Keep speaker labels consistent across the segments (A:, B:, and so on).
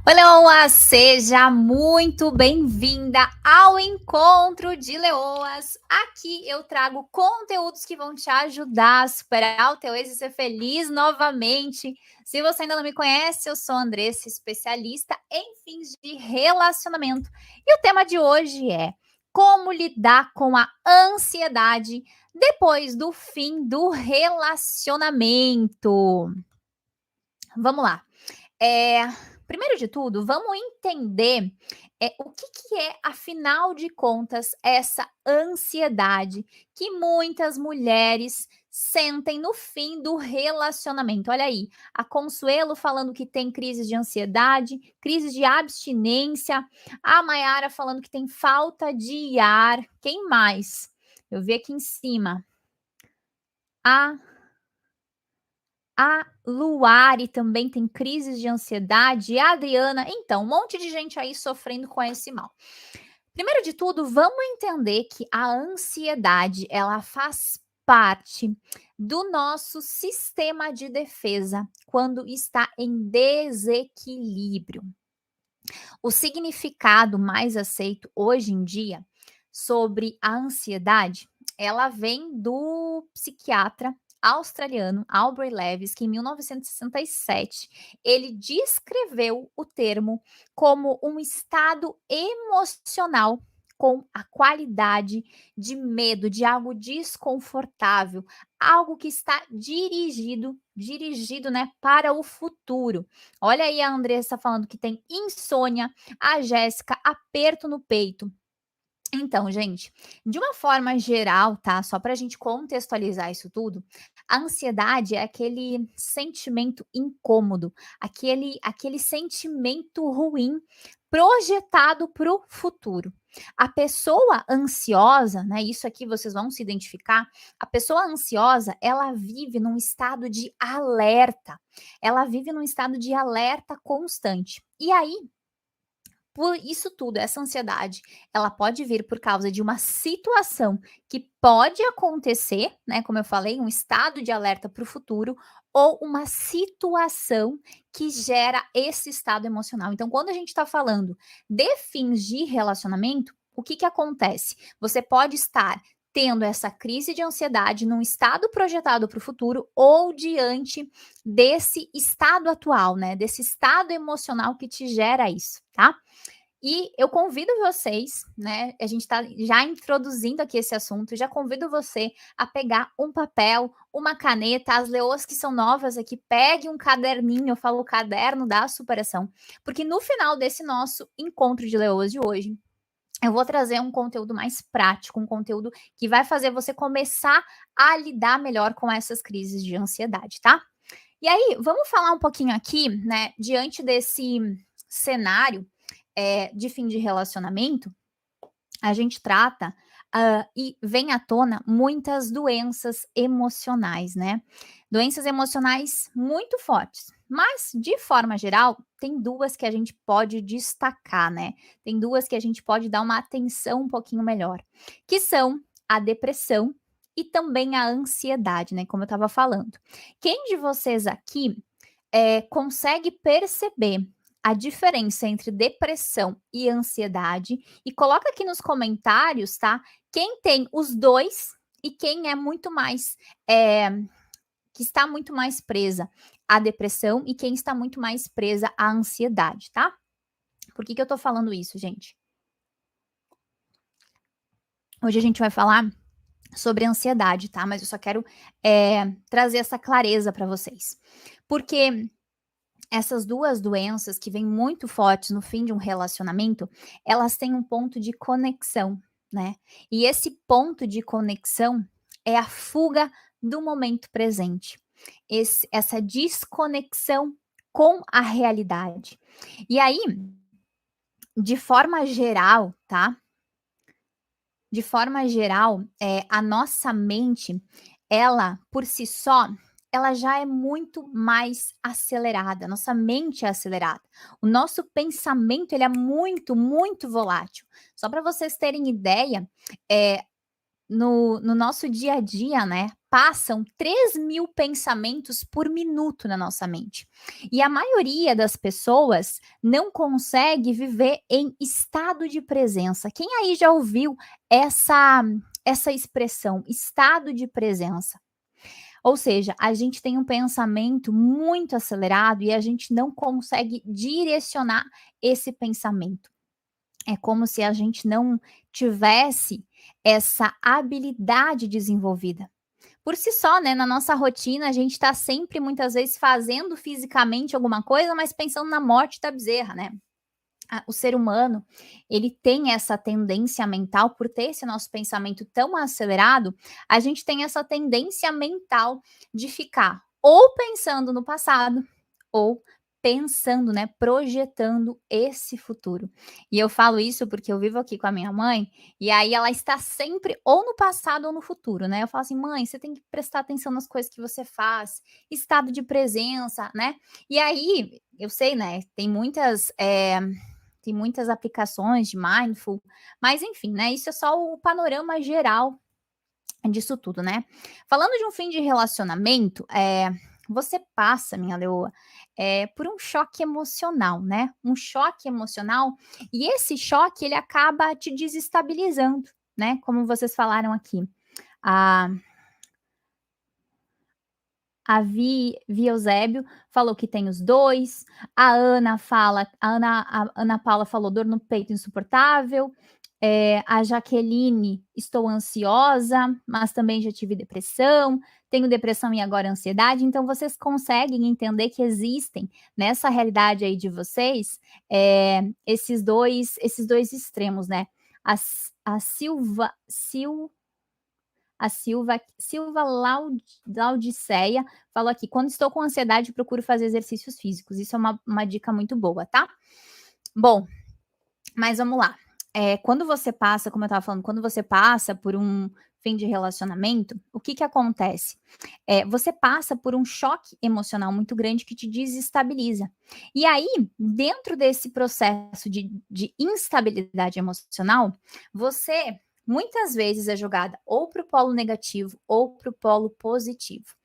A: Oi, Leoa, seja muito bem-vinda ao Encontro de Leoas. Aqui eu trago conteúdos que vão te ajudar a superar o teu êxito e ser feliz novamente. Se você ainda não me conhece, eu sou a Andressa, especialista em fins de relacionamento. E o tema de hoje é como lidar com a ansiedade depois do fim do relacionamento. Vamos lá. Primeiro de tudo, vamos entender o que é, afinal de contas, essa ansiedade que muitas mulheres sentem no fim do relacionamento. Olha aí, a Consuelo falando que tem crise de ansiedade, crise de abstinência, a Mayara falando que tem falta de ar. Quem mais? Eu vi aqui em cima. A Luari também tem crises de ansiedade. E a Adriana, então, um monte de gente aí sofrendo com esse mal. Primeiro de tudo, vamos entender que a ansiedade, ela faz parte do nosso sistema de defesa quando está em desequilíbrio. O significado mais aceito hoje em dia sobre a ansiedade, ela vem do psiquiatra australiano Aubrey Levis, que em 1967 ele descreveu o termo como um estado emocional com a qualidade de medo, de algo desconfortável, algo que está dirigido, né, para o futuro. Olha aí a Andressa falando que tem insônia, a Jéssica aperto no peito. Então, gente, de uma forma geral, tá? Só para a gente contextualizar isso tudo, a ansiedade é aquele sentimento incômodo, aquele sentimento ruim projetado para o futuro. A pessoa ansiosa, né? Isso aqui vocês vão se identificar. A pessoa ansiosa, ela vive num estado de alerta. Ela vive num estado de alerta constante. E aí, por isso tudo, essa ansiedade, ela pode vir por causa de uma situação que pode acontecer, né? Como eu falei, um estado de alerta para o futuro, ou uma situação que gera esse estado emocional. Então, quando a gente está falando de fins de relacionamento, o que acontece? Você pode estar tendo essa crise de ansiedade num estado projetado para o futuro ou diante desse estado atual, né? Desse estado emocional que te gera isso, tá? E eu convido vocês, né? A gente está já introduzindo aqui esse assunto, já convido você a pegar um papel, uma caneta, as leoas que são novas aqui, pegue um caderninho, eu falo o caderno da superação, porque no final desse nosso encontro de leoas de hoje, eu vou trazer um conteúdo mais prático, um conteúdo que vai fazer você começar a lidar melhor com essas crises de ansiedade, tá? E aí, vamos falar um pouquinho aqui, né, diante desse cenário de fim de relacionamento, a gente trata e vem à tona muitas doenças emocionais, né? Doenças emocionais muito fortes. Mas, de forma geral, tem duas que a gente pode destacar, né? Tem duas que a gente pode dar uma atenção um pouquinho melhor, que são a depressão e também a ansiedade, né? Como eu estava falando. Quem de vocês aqui consegue perceber a diferença entre depressão e ansiedade e coloca aqui nos comentários, tá? Quem tem os dois e quem é muito mais, que está muito mais presa à depressão e quem está muito mais presa à ansiedade, tá? Por que eu tô falando isso, gente? Hoje a gente vai falar sobre ansiedade, tá? Mas eu só quero trazer essa clareza para vocês. Porque essas duas doenças que vêm muito fortes no fim de um relacionamento, elas têm um ponto de conexão, né? E esse ponto de conexão é a fuga do momento presente. Essa desconexão com a realidade. E aí, de forma geral, tá? De forma geral, a nossa mente, ela, por si só, ela já é muito mais acelerada, nossa mente é acelerada. O nosso pensamento, ele é muito, muito volátil. Só para vocês terem ideia, no nosso dia a dia, né, passam 3.000 pensamentos por minuto na nossa mente. E a maioria das pessoas não consegue viver em estado de presença. Quem aí já ouviu essa expressão, estado de presença? Ou seja, a gente tem um pensamento muito acelerado e a gente não consegue direcionar esse pensamento. É como se a gente não tivesse essa habilidade desenvolvida. Por si só, né, na nossa rotina, a gente está sempre, muitas vezes, fazendo fisicamente alguma coisa, mas pensando na morte da bezerra, né? O ser humano, ele tem essa tendência mental, por ter esse nosso pensamento tão acelerado, a gente tem essa tendência mental de ficar ou pensando no passado, ou pensando, né, projetando esse futuro. E eu falo isso porque eu vivo aqui com a minha mãe, e aí ela está sempre ou no passado ou no futuro, né? Eu falo assim: "Mãe, você tem que prestar atenção nas coisas que você faz, estado de presença", né? E aí, eu sei, né, tem muitas aplicações de mindful, mas enfim, né, isso é só o panorama geral disso tudo, né. Falando de um fim de relacionamento, você passa, minha leoa, por um choque emocional, né, um choque emocional, e esse choque ele acaba te desestabilizando, né, como vocês falaram aqui. A Vi Eusébio falou que tem os 2. A Ana Paula falou: "Dor no peito insuportável". A Jaqueline: "Estou ansiosa, mas também já tive depressão, tenho depressão e agora ansiedade". Então vocês conseguem entender que existem, nessa realidade aí de vocês, esses dois extremos, né. A Silva Laudiceia falou aqui: "Quando estou com ansiedade, procuro fazer exercícios físicos". Isso é uma dica muito boa, tá? Bom, mas vamos lá. Quando você passa, como eu estava falando, quando você passa por um fim de relacionamento, o que que acontece? Você passa por um choque emocional muito grande que te desestabiliza. E aí, dentro desse processo de instabilidade emocional, você muitas vezes é jogada ou para o polo negativo ou para o polo positivo.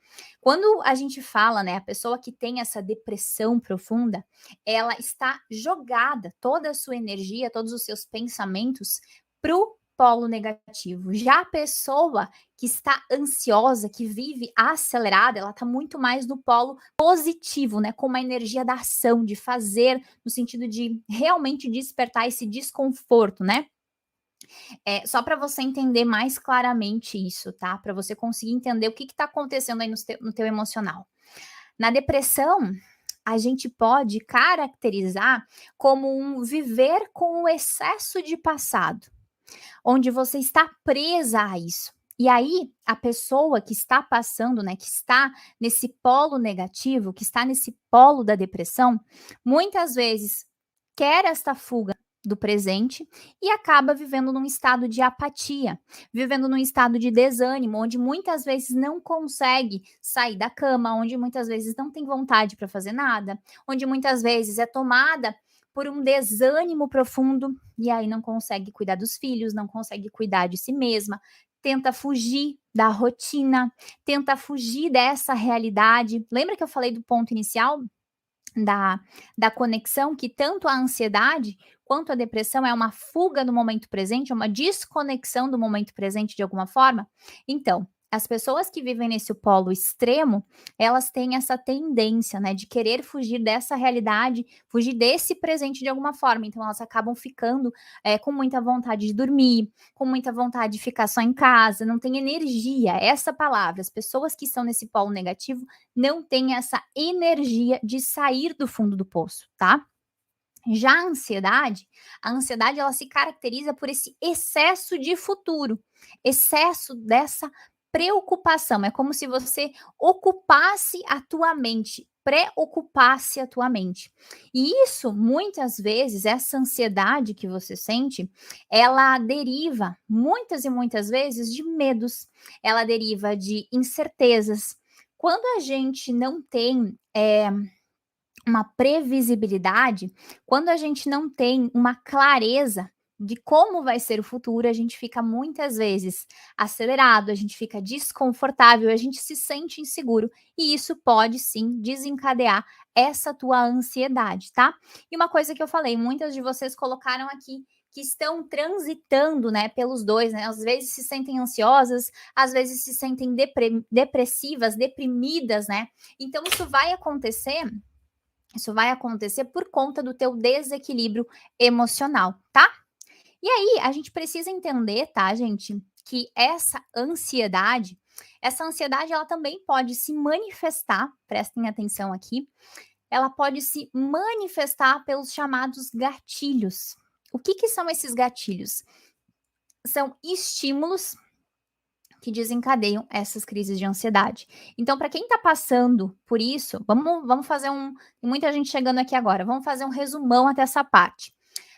A: Quando a gente fala, né, a pessoa que tem essa depressão profunda, ela está jogada toda a sua energia, todos os seus pensamentos para o polo negativo. Já a pessoa que está ansiosa, que vive acelerada, ela está muito mais no polo positivo, né? Com uma energia da ação, de fazer, no sentido de realmente despertar esse desconforto, né? Só para você entender mais claramente isso, tá? Para você conseguir entender o que está acontecendo aí no teu emocional. Na depressão, a gente pode caracterizar como um viver com o excesso de passado, onde você está presa a isso. E aí, a pessoa que está passando, né, que está nesse polo negativo, que está nesse polo da depressão, muitas vezes quer esta fuga do presente e acaba vivendo num estado de apatia, vivendo num estado de desânimo, onde muitas vezes não consegue sair da cama, onde muitas vezes não tem vontade para fazer nada, onde muitas vezes é tomada por um desânimo profundo e aí não consegue cuidar dos filhos, não consegue cuidar de si mesma, tenta fugir da rotina, tenta fugir dessa realidade. Lembra que eu falei do ponto inicial? Da, da conexão, que tanto a ansiedade quanto a depressão é uma fuga do momento presente, é uma desconexão do momento presente de alguma forma. Então, as pessoas que vivem nesse polo extremo, elas têm essa tendência, né, de querer fugir dessa realidade, fugir desse presente de alguma forma. Então, elas acabam ficando com muita vontade de dormir, com muita vontade de ficar só em casa, não tem energia. Essa palavra, as pessoas que estão nesse polo negativo não têm essa energia de sair do fundo do poço, tá? Já a ansiedade ela se caracteriza por esse excesso de futuro, excesso dessa preocupação. É como se você ocupasse a tua mente, preocupasse a tua mente. E isso, muitas vezes, essa ansiedade que você sente, ela deriva, muitas e muitas vezes, de medos, ela deriva de incertezas. Quando a gente não tem uma previsibilidade, quando a gente não tem uma clareza de como vai ser o futuro, a gente fica muitas vezes acelerado, a gente fica desconfortável, a gente se sente inseguro, e isso pode sim desencadear essa tua ansiedade, tá? E uma coisa que eu falei, muitas de vocês colocaram aqui que estão transitando, né, pelos dois, né? Às vezes se sentem ansiosas, às vezes se sentem depressivas, deprimidas, né? Então isso vai acontecer por conta do teu desequilíbrio emocional, tá? E aí, a gente precisa entender, tá, gente, que essa ansiedade ela também pode se manifestar, prestem atenção aqui, ela pode se manifestar pelos chamados gatilhos. O que que são esses gatilhos? São estímulos que desencadeiam essas crises de ansiedade. Então, para quem está passando por isso, vamos fazer muita gente chegando aqui agora, vamos fazer um resumão até essa parte.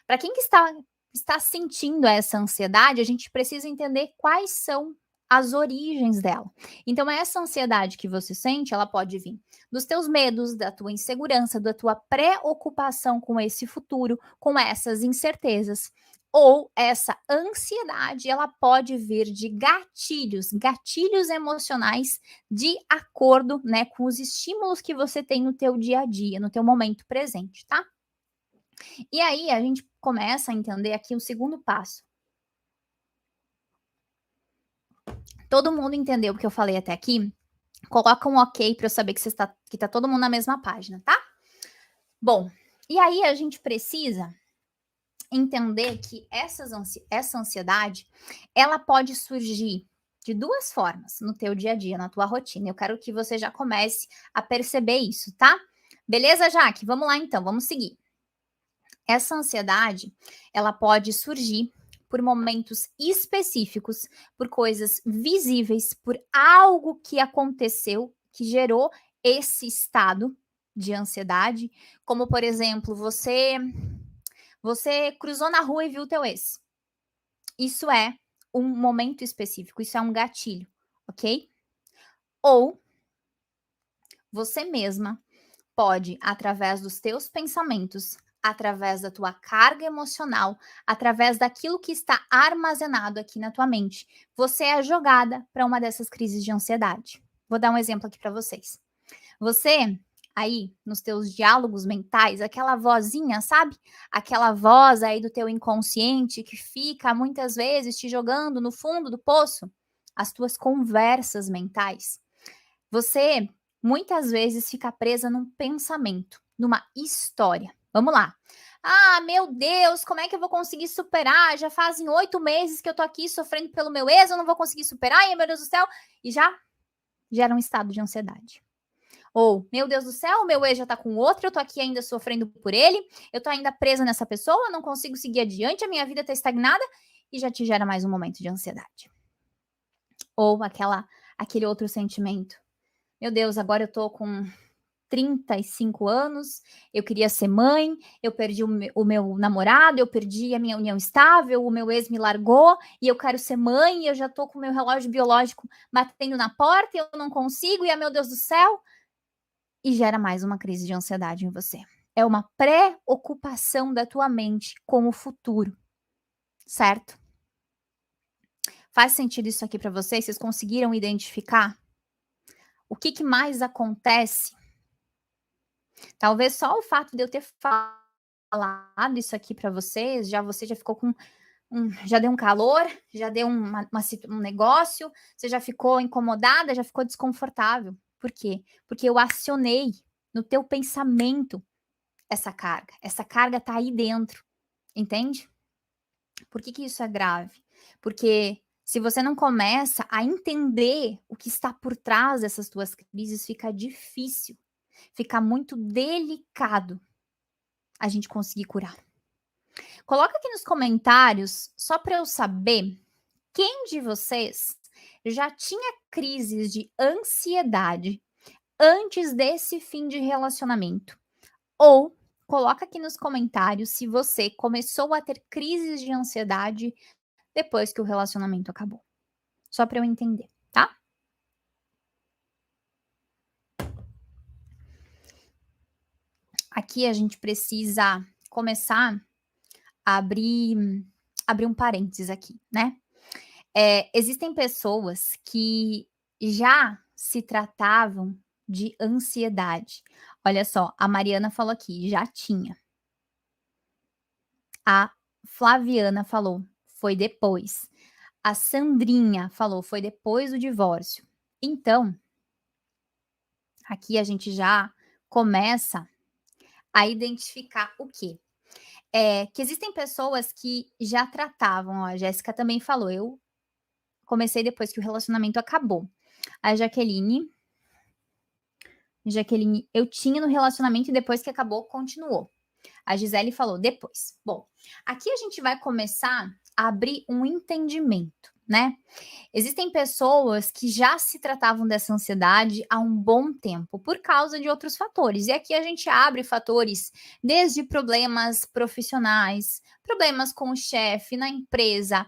A: Para quem que está sentindo essa ansiedade, a gente precisa entender quais são as origens dela. Então, essa ansiedade que você sente, ela pode vir dos teus medos, da tua insegurança, da tua preocupação com esse futuro, com essas incertezas. Ou essa ansiedade, ela pode vir de gatilhos emocionais de acordo, né, com os estímulos que você tem no teu dia a dia, no teu momento presente, tá? E aí a gente começa a entender aqui o segundo passo. Todo mundo entendeu o que eu falei até aqui? Coloca um ok para eu saber que tá todo mundo na mesma página, tá? Bom, e aí a gente precisa entender que essa ansiedade, ela pode surgir de duas formas no teu dia a dia, na tua rotina. Eu quero que você já comece a perceber isso, tá? Beleza, Jaque? Vamos lá então, vamos seguir. Essa ansiedade, ela pode surgir por momentos específicos, por coisas visíveis, por algo que aconteceu que gerou esse estado de ansiedade, como por exemplo, você cruzou na rua e viu teu ex. Isso é um momento específico, isso é um gatilho, ok? Ou você mesma pode, através dos teus pensamentos, através da tua carga emocional, através daquilo que está armazenado aqui na tua mente, você é jogada para uma dessas crises de ansiedade. Vou dar um exemplo aqui para vocês. Você aí nos teus diálogos mentais, aquela vozinha, sabe? Aquela voz aí do teu inconsciente que fica muitas vezes te jogando no fundo do poço, as tuas conversas mentais. Você muitas vezes fica presa num pensamento, numa história. Vamos lá. Ah, meu Deus, como é que eu vou conseguir superar? Já fazem 8 meses que eu tô aqui sofrendo pelo meu ex, eu não vou conseguir superar, ai meu Deus do céu. E já gera um estado de ansiedade. Ou, meu Deus do céu, meu ex já tá com outro, eu tô aqui ainda sofrendo por ele, eu tô ainda presa nessa pessoa, eu não consigo seguir adiante, a minha vida tá estagnada, e já te gera mais um momento de ansiedade. Ou aquele outro sentimento. Meu Deus, agora eu tô com 35 anos, eu queria ser mãe, eu perdi o meu namorado, eu perdi a minha união estável, o meu ex me largou e eu quero ser mãe, e eu já tô com o meu relógio biológico batendo na porta e eu não consigo, e meu Deus do céu, e gera mais uma crise de ansiedade em você. É uma preocupação da tua mente com o futuro, certo? Faz sentido isso aqui para vocês? Vocês conseguiram identificar? O que mais acontece? Talvez só o fato de eu ter falado isso aqui para vocês, você já ficou com já deu um calor, já deu um negócio, você já ficou incomodada, já ficou desconfortável. Por quê? Porque eu acionei no teu pensamento essa carga. Essa carga tá aí dentro, entende? Por que isso é grave? Porque se você não começa a entender o que está por trás dessas tuas crises, fica difícil, fica muito delicado a gente conseguir curar. Coloca aqui nos comentários, só para eu saber, quem de vocês já tinha crises de ansiedade antes desse fim de relacionamento? Ou coloca aqui nos comentários se você começou a ter crises de ansiedade depois que o relacionamento acabou. Só para eu entender, tá? Aqui a gente precisa começar a abrir abrir um parênteses aqui, né? Existem pessoas que já se tratavam de ansiedade. Olha só, a Mariana falou aqui, já tinha. A Flaviana falou, foi depois. A Sandrinha falou, foi depois do divórcio. Então, aqui a gente já começa a identificar o quê? Que existem pessoas que já tratavam, ó, a Jéssica também falou, eu comecei depois que o relacionamento acabou. A Jaqueline, eu tinha no relacionamento e depois que acabou, continuou. A Gisele falou depois. Bom, aqui a gente vai começar a abrir um entendimento, né? Existem pessoas que já se tratavam dessa ansiedade há um bom tempo, por causa de outros fatores. E aqui a gente abre fatores desde problemas profissionais, problemas com o chefe, na empresa.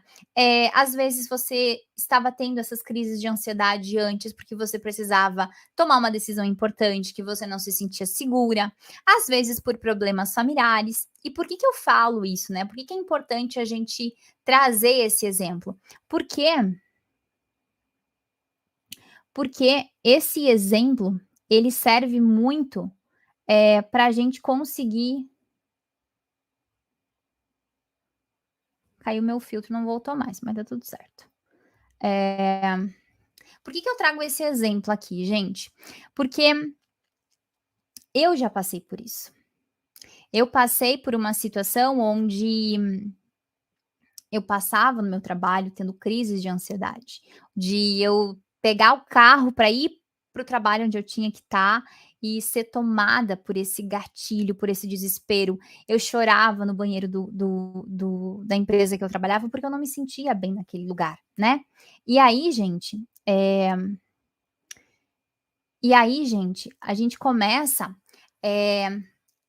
A: Às vezes você estava tendo essas crises de ansiedade antes porque você precisava tomar uma decisão importante, que você não se sentia segura, às vezes por problemas familiares. E por que eu falo isso, né? Por que é importante a gente trazer esse exemplo? Porque esse exemplo, ele serve muito, para a gente conseguir caiu meu filtro, não voltou mais, mas tá tudo certo. Por que eu trago esse exemplo aqui, gente? Porque eu já passei por isso. Eu passei por uma situação onde eu passava no meu trabalho tendo crises de ansiedade, de eu pegar o carro para ir para o trabalho onde eu tinha que estar e ser tomada por esse gatilho, por esse desespero. Eu chorava no banheiro da empresa que eu trabalhava porque eu não me sentia bem naquele lugar, né? E aí, gente, a gente começa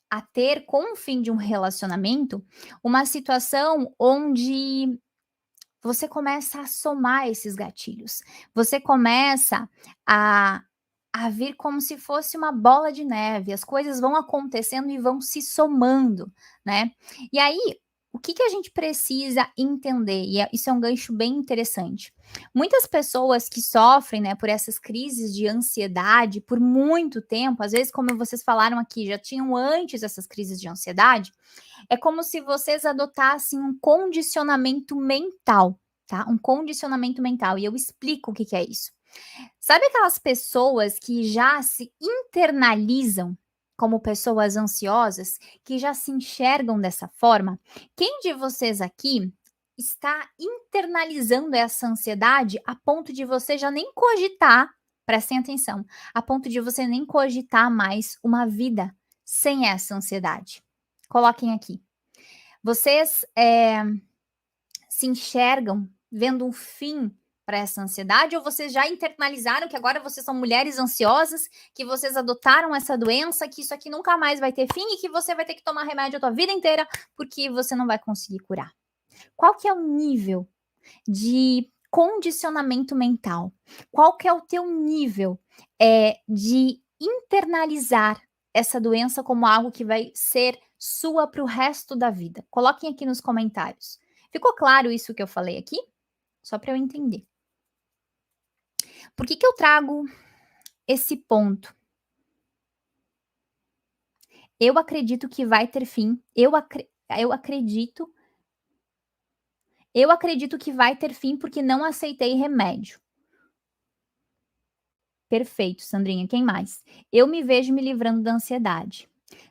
A: a ter, com o fim de um relacionamento, uma situação onde você começa a somar esses gatilhos. Você começa a vir como se fosse uma bola de neve. As coisas vão acontecendo e vão se somando, né? E aí, o que a gente precisa entender? E isso é um gancho bem interessante. Muitas pessoas que sofrem, né, por essas crises de ansiedade por muito tempo, às vezes, como vocês falaram aqui, já tinham antes essas crises de ansiedade, é como se vocês adotassem um condicionamento mental, tá? Um condicionamento mental. E eu explico o que é isso. Sabe aquelas pessoas que já se internalizam como pessoas ansiosas, que já se enxergam dessa forma? Quem de vocês aqui está internalizando essa ansiedade a ponto de você já nem cogitar, prestem atenção, a ponto de você nem cogitar mais uma vida sem essa ansiedade? Coloquem aqui. Vocês se enxergam vendo um fim para essa ansiedade, ou vocês já internalizaram que agora vocês são mulheres ansiosas, que vocês adotaram essa doença, que isso aqui nunca mais vai ter fim e que você vai ter que tomar remédio a tua vida inteira porque você não vai conseguir curar? Qual que é o nível de condicionamento mental? Qual que é o teu nível de internalizar essa doença como algo que vai ser sua para o resto da vida? Coloquem aqui nos comentários. Ficou claro isso que eu falei aqui? Só para eu entender. Por que eu trago esse ponto? Eu acredito que vai ter fim. Eu acredito que vai ter fim porque não aceitei remédio. Perfeito, Sandrinha. Quem mais? Eu me vejo me livrando da ansiedade.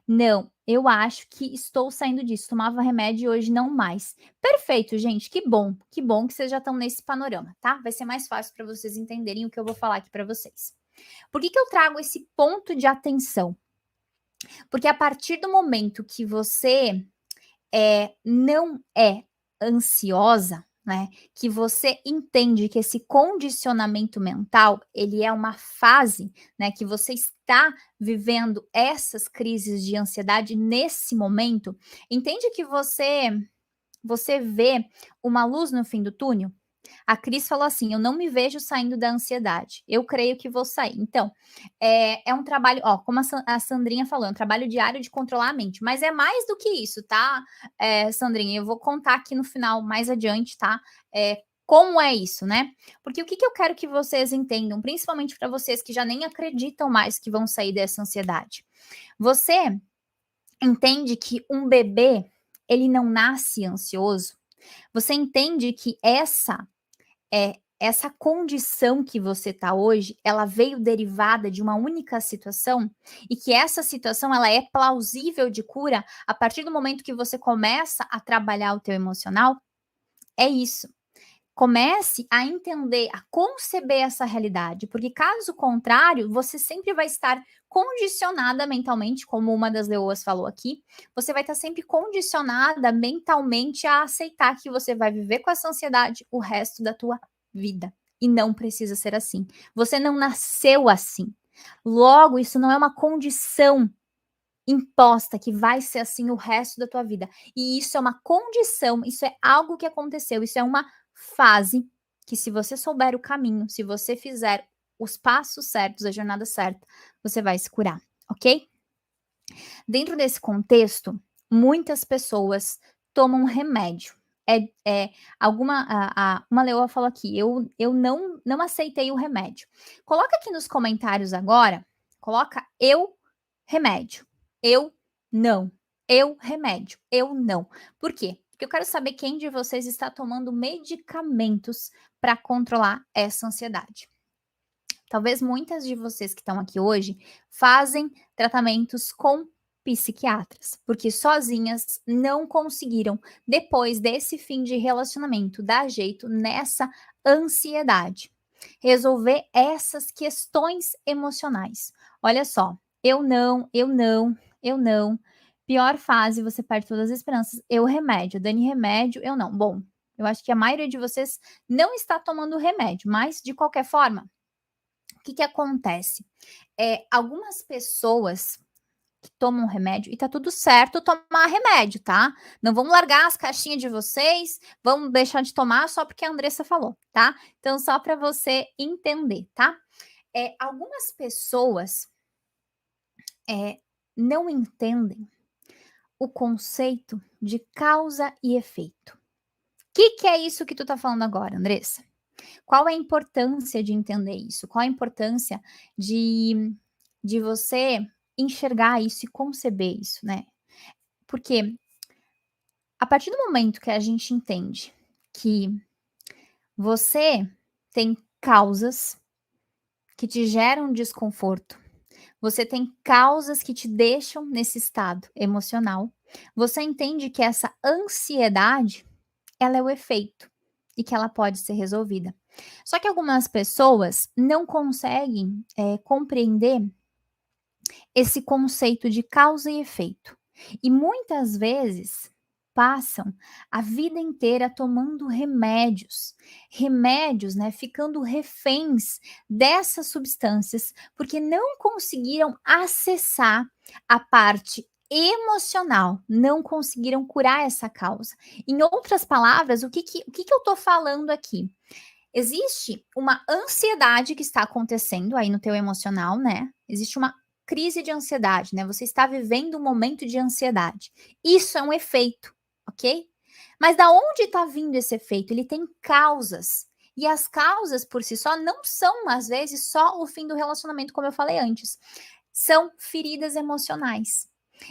A: Não, eu acho que estou saindo disso. Tomava remédio e hoje não mais. Perfeito, gente. Que bom que vocês já estão nesse panorama, tá? Vai ser mais fácil para vocês entenderem o que eu vou falar aqui para vocês. Por que eu trago esse ponto de atenção? Porque a partir do momento que você não é ansiosa, né, que você entende que esse condicionamento mental, ele é uma fase, né, que você está vivendo essas crises de ansiedade nesse momento, entende que você vê uma luz no fim do túnel? A Cris falou assim: "Eu não me vejo saindo da ansiedade. Eu creio que vou sair". Então, é um trabalho, ó, como a Sandrinha falou, é um trabalho diário de controlar a mente, mas é mais do que isso, tá, Sandrinha? Eu vou contar aqui no final, mais adiante, tá, como é isso, né. Porque o que que eu quero que vocês entendam, principalmente para vocês que já nem acreditam mais que vão sair dessa ansiedade. Você entende que um bebê, ele não nasce ansioso? Você entende que essa condição que você está hoje, ela veio derivada de uma única situação e que essa situação ela é plausível de cura a partir do momento que você começa a trabalhar o teu emocional? É isso. Comece a entender, a conceber essa realidade, porque caso contrário, você sempre vai estar condicionada mentalmente, como uma das leoas falou aqui, você vai estar sempre condicionada mentalmente a aceitar que você vai viver com essa ansiedade o resto da tua vida. E não precisa ser assim. Você não nasceu assim. Logo, isso não é uma condição imposta que vai ser assim o resto da tua vida. E isso é uma condição, isso é algo que aconteceu, isso é uma fase que, se você souber o caminho, se você fizer os passos certos, a jornada certa, você vai se curar, ok? Dentro desse contexto, muitas pessoas tomam remédio. Uma leoa falou aqui, eu não aceitei o remédio. Coloca aqui nos comentários agora, coloca eu remédio, eu não, eu remédio, eu não. Por quê? Porque eu quero saber quem de vocês está tomando medicamentos para controlar essa ansiedade. Talvez muitas de vocês que estão aqui hoje fazem tratamentos com psiquiatras, porque sozinhas não conseguiram, depois desse fim de relacionamento, dar jeito nessa ansiedade, resolver essas questões emocionais. Olha só, eu não, eu não, eu não. Pior fase, você perde todas as esperanças. Eu remédio, Dani remédio, eu não. Bom, eu acho que a maioria de vocês não está tomando remédio, mas de qualquer forma, o que que acontece? Algumas pessoas que tomam remédio e tá tudo certo tomar remédio, tá? Não vamos largar as caixinhas de vocês, vamos deixar de tomar só porque a Andressa falou, tá? Então, só para você entender, tá? Algumas pessoas não entendem o conceito de causa e efeito. O que é isso que tu tá falando agora, Andressa? Qual é a importância de entender isso? Qual a importância de você enxergar isso e conceber isso, né? Porque a partir do momento que a gente entende que você tem causas que te geram desconforto, você tem causas que te deixam nesse estado emocional, você entende que essa ansiedade, ela é o efeito e que ela pode ser resolvida. Só que algumas pessoas não conseguem compreender esse conceito de causa e efeito. E muitas vezes passam a vida inteira tomando remédios, né, ficando reféns dessas substâncias, porque não conseguiram acessar a parte emocional, não conseguiram curar essa causa. Em outras palavras, o que eu tô falando aqui? Existe uma ansiedade que está acontecendo aí no teu emocional, né? Existe uma crise de ansiedade, né? Você está vivendo um momento de ansiedade. Isso é um efeito, ok? Mas da onde está vindo esse efeito? Ele tem causas. E as causas por si só não são, às vezes, só o fim do relacionamento, como eu falei antes. São feridas emocionais.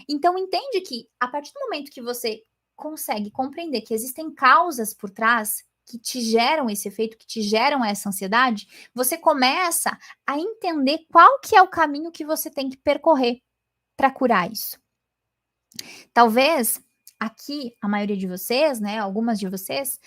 A: Então, entende que a partir do momento que você consegue compreender que existem causas por trás que te geram esse efeito, que te geram essa ansiedade, você começa a entender qual que é o caminho que você tem que percorrer para curar isso. Talvez aqui a maioria de vocês, né, algumas de vocês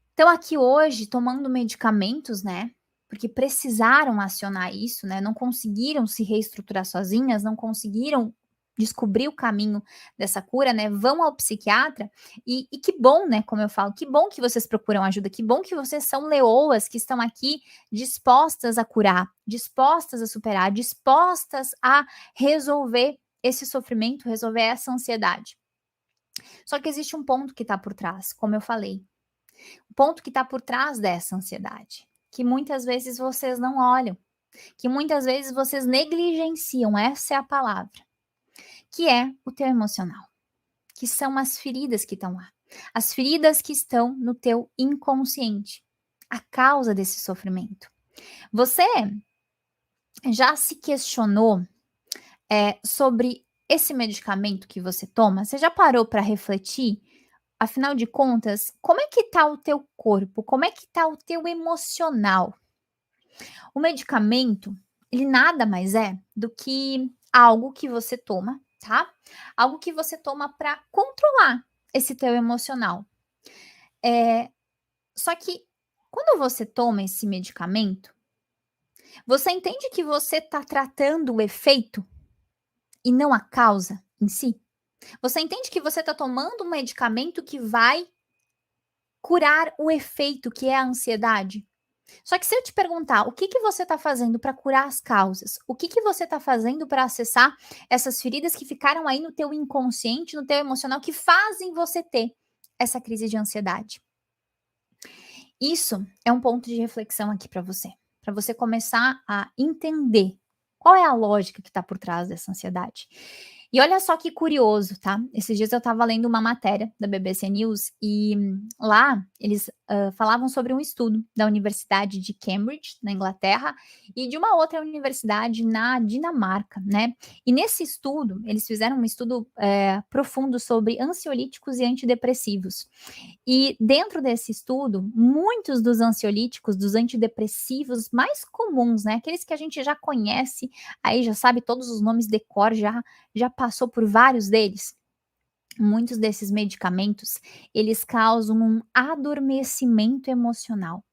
A: estão aqui hoje tomando medicamentos, né? Porque precisaram acionar isso, né? Não conseguiram se reestruturar sozinhas, não conseguiram descobrir o caminho dessa cura, né? Vão ao psiquiatra e que bom, né? Como eu falo, que bom que vocês procuram ajuda, que bom que vocês são leoas que estão aqui dispostas a curar, dispostas a superar, dispostas a resolver esse sofrimento, resolver essa ansiedade. Só que existe um ponto que está por trás, como eu falei. O ponto que está por trás dessa ansiedade, que muitas vezes vocês não olham, que muitas vezes vocês negligenciam, essa é a palavra, que é o teu emocional, que são as feridas que estão lá, as feridas que estão no teu inconsciente, a causa desse sofrimento. Você já se questionou sobre esse medicamento que você toma? Você já parou para refletir? Afinal de contas, como é que tá o teu corpo? Como é que tá o teu emocional? O medicamento, ele nada mais é do que algo que você toma, tá? Algo que você toma para controlar esse teu emocional. Só que quando você toma esse medicamento, você entende que você está tratando o efeito e não a causa em si? Você entende que você está tomando um medicamento que vai curar o efeito, que é a ansiedade? Só que se eu te perguntar, o que que você está fazendo para curar as causas? O que que você está fazendo para acessar essas feridas que ficaram aí no teu inconsciente, no teu emocional, que fazem você ter essa crise de ansiedade? Isso é um ponto de reflexão aqui para você começar a entender qual é a lógica que está por trás dessa ansiedade. E olha só que curioso, tá? Esses dias eu estava lendo uma matéria da BBC News e lá eles falavam sobre um estudo da Universidade de Cambridge, na Inglaterra, e de uma outra universidade na Dinamarca, né? E nesse estudo, eles fizeram um estudo profundo sobre ansiolíticos e antidepressivos. E dentro desse estudo, muitos dos ansiolíticos, dos antidepressivos mais comuns, né? Aqueles que a gente já conhece, aí já sabe todos os nomes de cor, já passou por vários deles. Muitos desses medicamentos, eles causam um adormecimento emocional.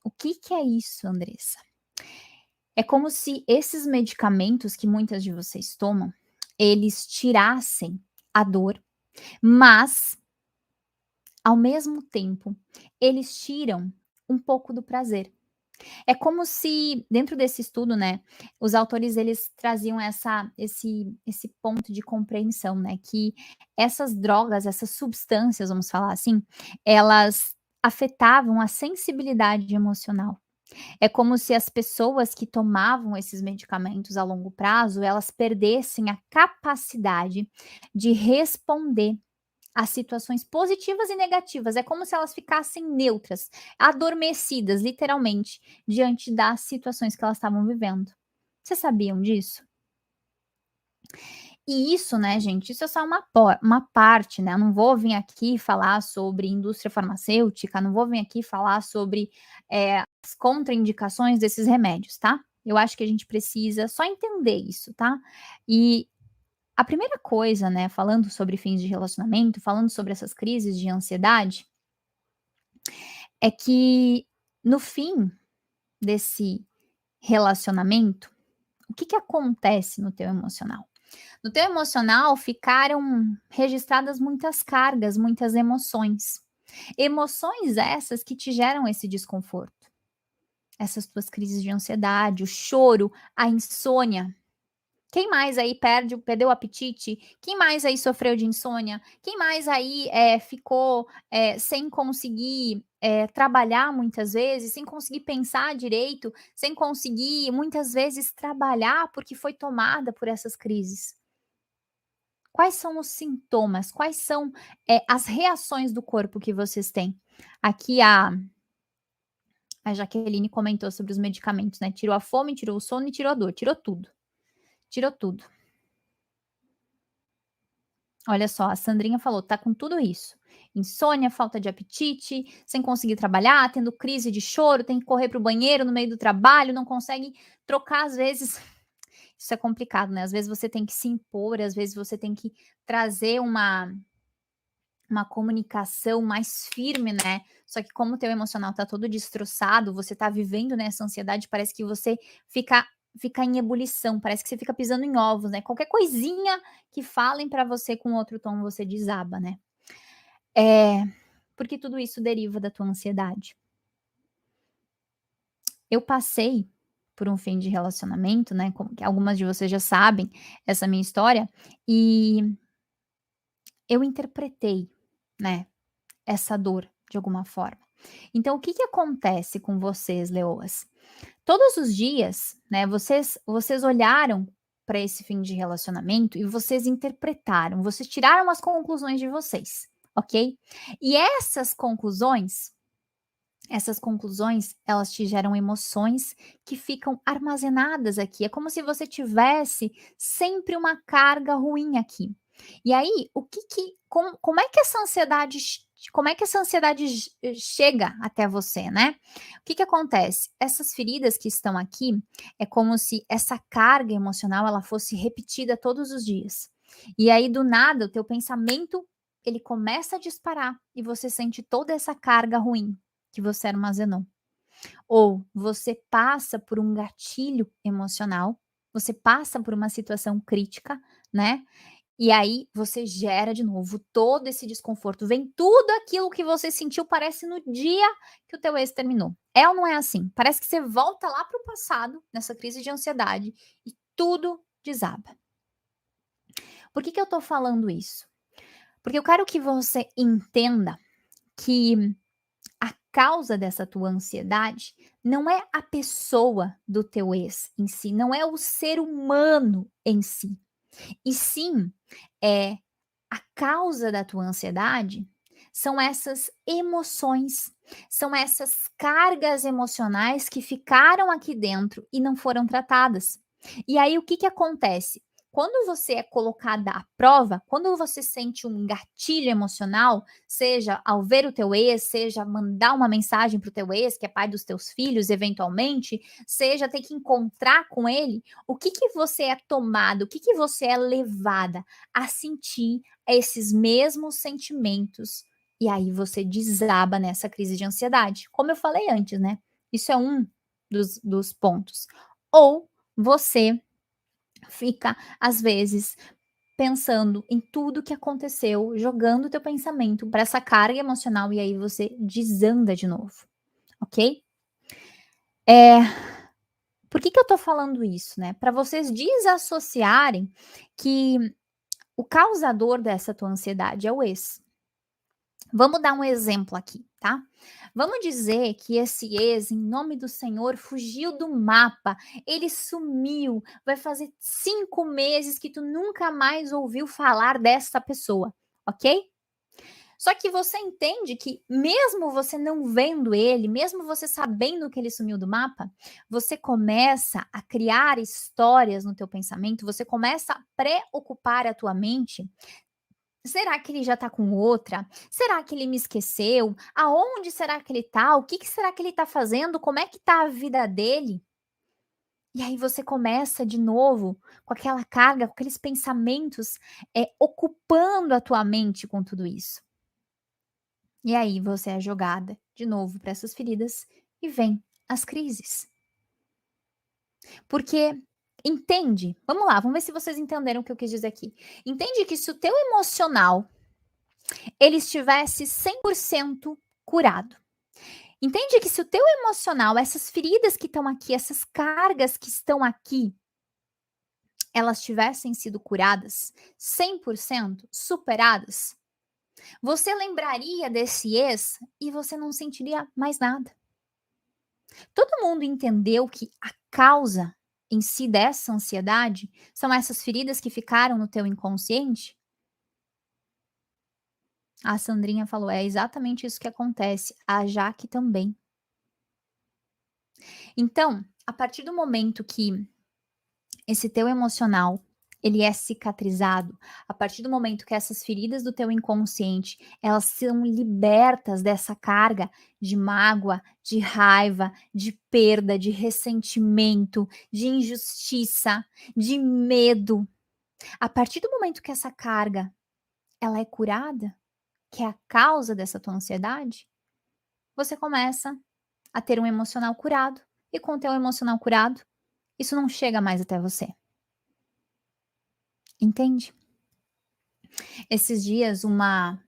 A: O que que é isso, Andressa? É como se esses medicamentos que muitas de vocês tomam, eles tirassem a dor, mas ao mesmo tempo, eles tiram um pouco do prazer. É como se dentro desse estudo, né, os autores eles traziam esse ponto de compreensão, né, que essas drogas, essas substâncias, vamos falar assim, elas afetavam a sensibilidade emocional. É como se as pessoas que tomavam esses medicamentos a longo prazo, elas perdessem a capacidade de responder as situações positivas e negativas, é como se elas ficassem neutras, adormecidas, literalmente, diante das situações que elas estavam vivendo. Vocês sabiam disso? E isso, né, gente, isso é só uma parte, né, eu não vou vir aqui falar sobre indústria farmacêutica, não vou vir aqui falar sobre, as contraindicações desses remédios, tá? Eu acho que a gente precisa só entender isso, tá? E a primeira coisa, né, falando sobre fins de relacionamento, falando sobre essas crises de ansiedade, é que no fim desse relacionamento, o que que acontece no teu emocional? No teu emocional ficaram registradas muitas cargas, muitas emoções. Emoções essas que te geram esse desconforto. Essas tuas crises de ansiedade, o choro, a insônia. Quem mais aí perdeu o apetite? Quem mais aí sofreu de insônia? Quem mais aí, ficou, sem conseguir, trabalhar muitas vezes, sem conseguir pensar direito, sem conseguir muitas vezes trabalhar porque foi tomada por essas crises? Quais são os sintomas? Quais são, as reações do corpo que vocês têm? Aqui a Jaqueline comentou sobre os medicamentos, né, tirou a fome, tirou o sono e tirou a dor, tirou tudo, tirou tudo. Olha só, a Sandrinha falou: "Tá com tudo isso, insônia, falta de apetite, sem conseguir trabalhar, tendo crise de choro, tem que correr para o banheiro no meio do trabalho, não consegue trocar às vezes". Isso é complicado, né, às vezes você tem que se impor, às vezes você tem que trazer uma comunicação mais firme, né, só que como o teu emocional tá todo destroçado, você tá vivendo nessa ansiedade, parece que você fica fica em ebulição, parece que você fica pisando em ovos, né, qualquer coisinha que falem pra você com outro tom, você desaba, né. É, porque tudo isso deriva da tua ansiedade. Eu passei por um fim de relacionamento, né, como que algumas de vocês já sabem essa minha história, e eu interpretei, né, essa dor de alguma forma. Então, o que que acontece com vocês, leoas? Todos os dias, né, vocês olharam para esse fim de relacionamento e vocês interpretaram, vocês tiraram as conclusões de vocês, ok? E essas conclusões, elas te geram emoções que ficam armazenadas aqui. É como se você tivesse sempre uma carga ruim aqui. E aí, como é que essa ansiedade, como é que essa ansiedade chega até você, né? O que que acontece? Essas feridas que estão aqui, é como se essa carga emocional ela fosse repetida todos os dias. E aí, do nada, o teu pensamento ele começa a disparar e você sente toda essa carga ruim que você armazenou. Ou você passa por um gatilho emocional, você passa por uma situação crítica, né? E aí você gera de novo todo esse desconforto. Vem tudo aquilo que você sentiu, parece no dia que o teu ex terminou. É ou não é assim? Parece que você volta lá para o passado, nessa crise de ansiedade, e tudo desaba. Por que, que eu tô falando isso? Porque eu quero que você entenda que a causa dessa tua ansiedade não é a pessoa do teu ex em si, não é o ser humano em si, e sim é a causa da tua ansiedade são essas emoções, são essas cargas emocionais que ficaram aqui dentro e não foram tratadas. E aí o que que acontece? Quando você é colocada à prova, quando você sente um gatilho emocional, seja ao ver o teu ex, seja mandar uma mensagem para o teu ex, que é pai dos teus filhos, eventualmente, seja ter que encontrar com ele, o que que você é tomado, o que que você é levada a sentir esses mesmos sentimentos. E aí você desaba nessa crise de ansiedade. Como eu falei antes, né? Isso é um dos pontos. Ou você fica, às vezes, pensando em tudo que aconteceu, jogando o teu pensamento para essa carga emocional e aí você desanda de novo, ok? É, por que que eu tô falando isso, né? Para vocês desassociarem que o causador dessa tua ansiedade é o ex. Vamos dar um exemplo aqui, tá? Vamos dizer que esse ex, em nome do Senhor, fugiu do mapa, ele sumiu, vai fazer 5 meses que tu nunca mais ouviu falar dessa pessoa, ok? Só que você entende que, mesmo você não vendo ele, mesmo você sabendo que ele sumiu do mapa, você começa a criar histórias no teu pensamento, você começa a preocupar a tua mente. Será que ele já tá com outra? Será que ele me esqueceu? Aonde será que ele tá? O que que será que ele tá fazendo? Como é que tá a vida dele? E aí você começa de novo com aquela carga, com aqueles pensamentos, ocupando a tua mente com tudo isso. E aí você é jogada de novo para essas feridas e vem as crises. Porque entende, vamos lá, vamos ver se vocês entenderam o que eu quis dizer aqui. Entende que se o teu emocional ele estivesse 100% curado. Entende que se o teu emocional, essas feridas que estão aqui, essas cargas que estão aqui, elas tivessem sido curadas, 100% superadas, você lembraria desse ex e você não sentiria mais nada. Todo mundo entendeu que a causa em si dessa ansiedade são essas feridas que ficaram no teu inconsciente? A Sandrinha falou: "É exatamente isso que acontece, a Jaque também". Então, a partir do momento que esse teu emocional, ele é cicatrizado, a partir do momento que essas feridas do teu inconsciente, elas são libertas dessa carga de mágoa, de raiva, de perda, de ressentimento, de injustiça, de medo. A partir do momento que essa carga, ela é curada, que é a causa dessa tua ansiedade, você começa a ter um emocional curado. E com o teu emocional curado, isso não chega mais até você. Entende? Esses dias uma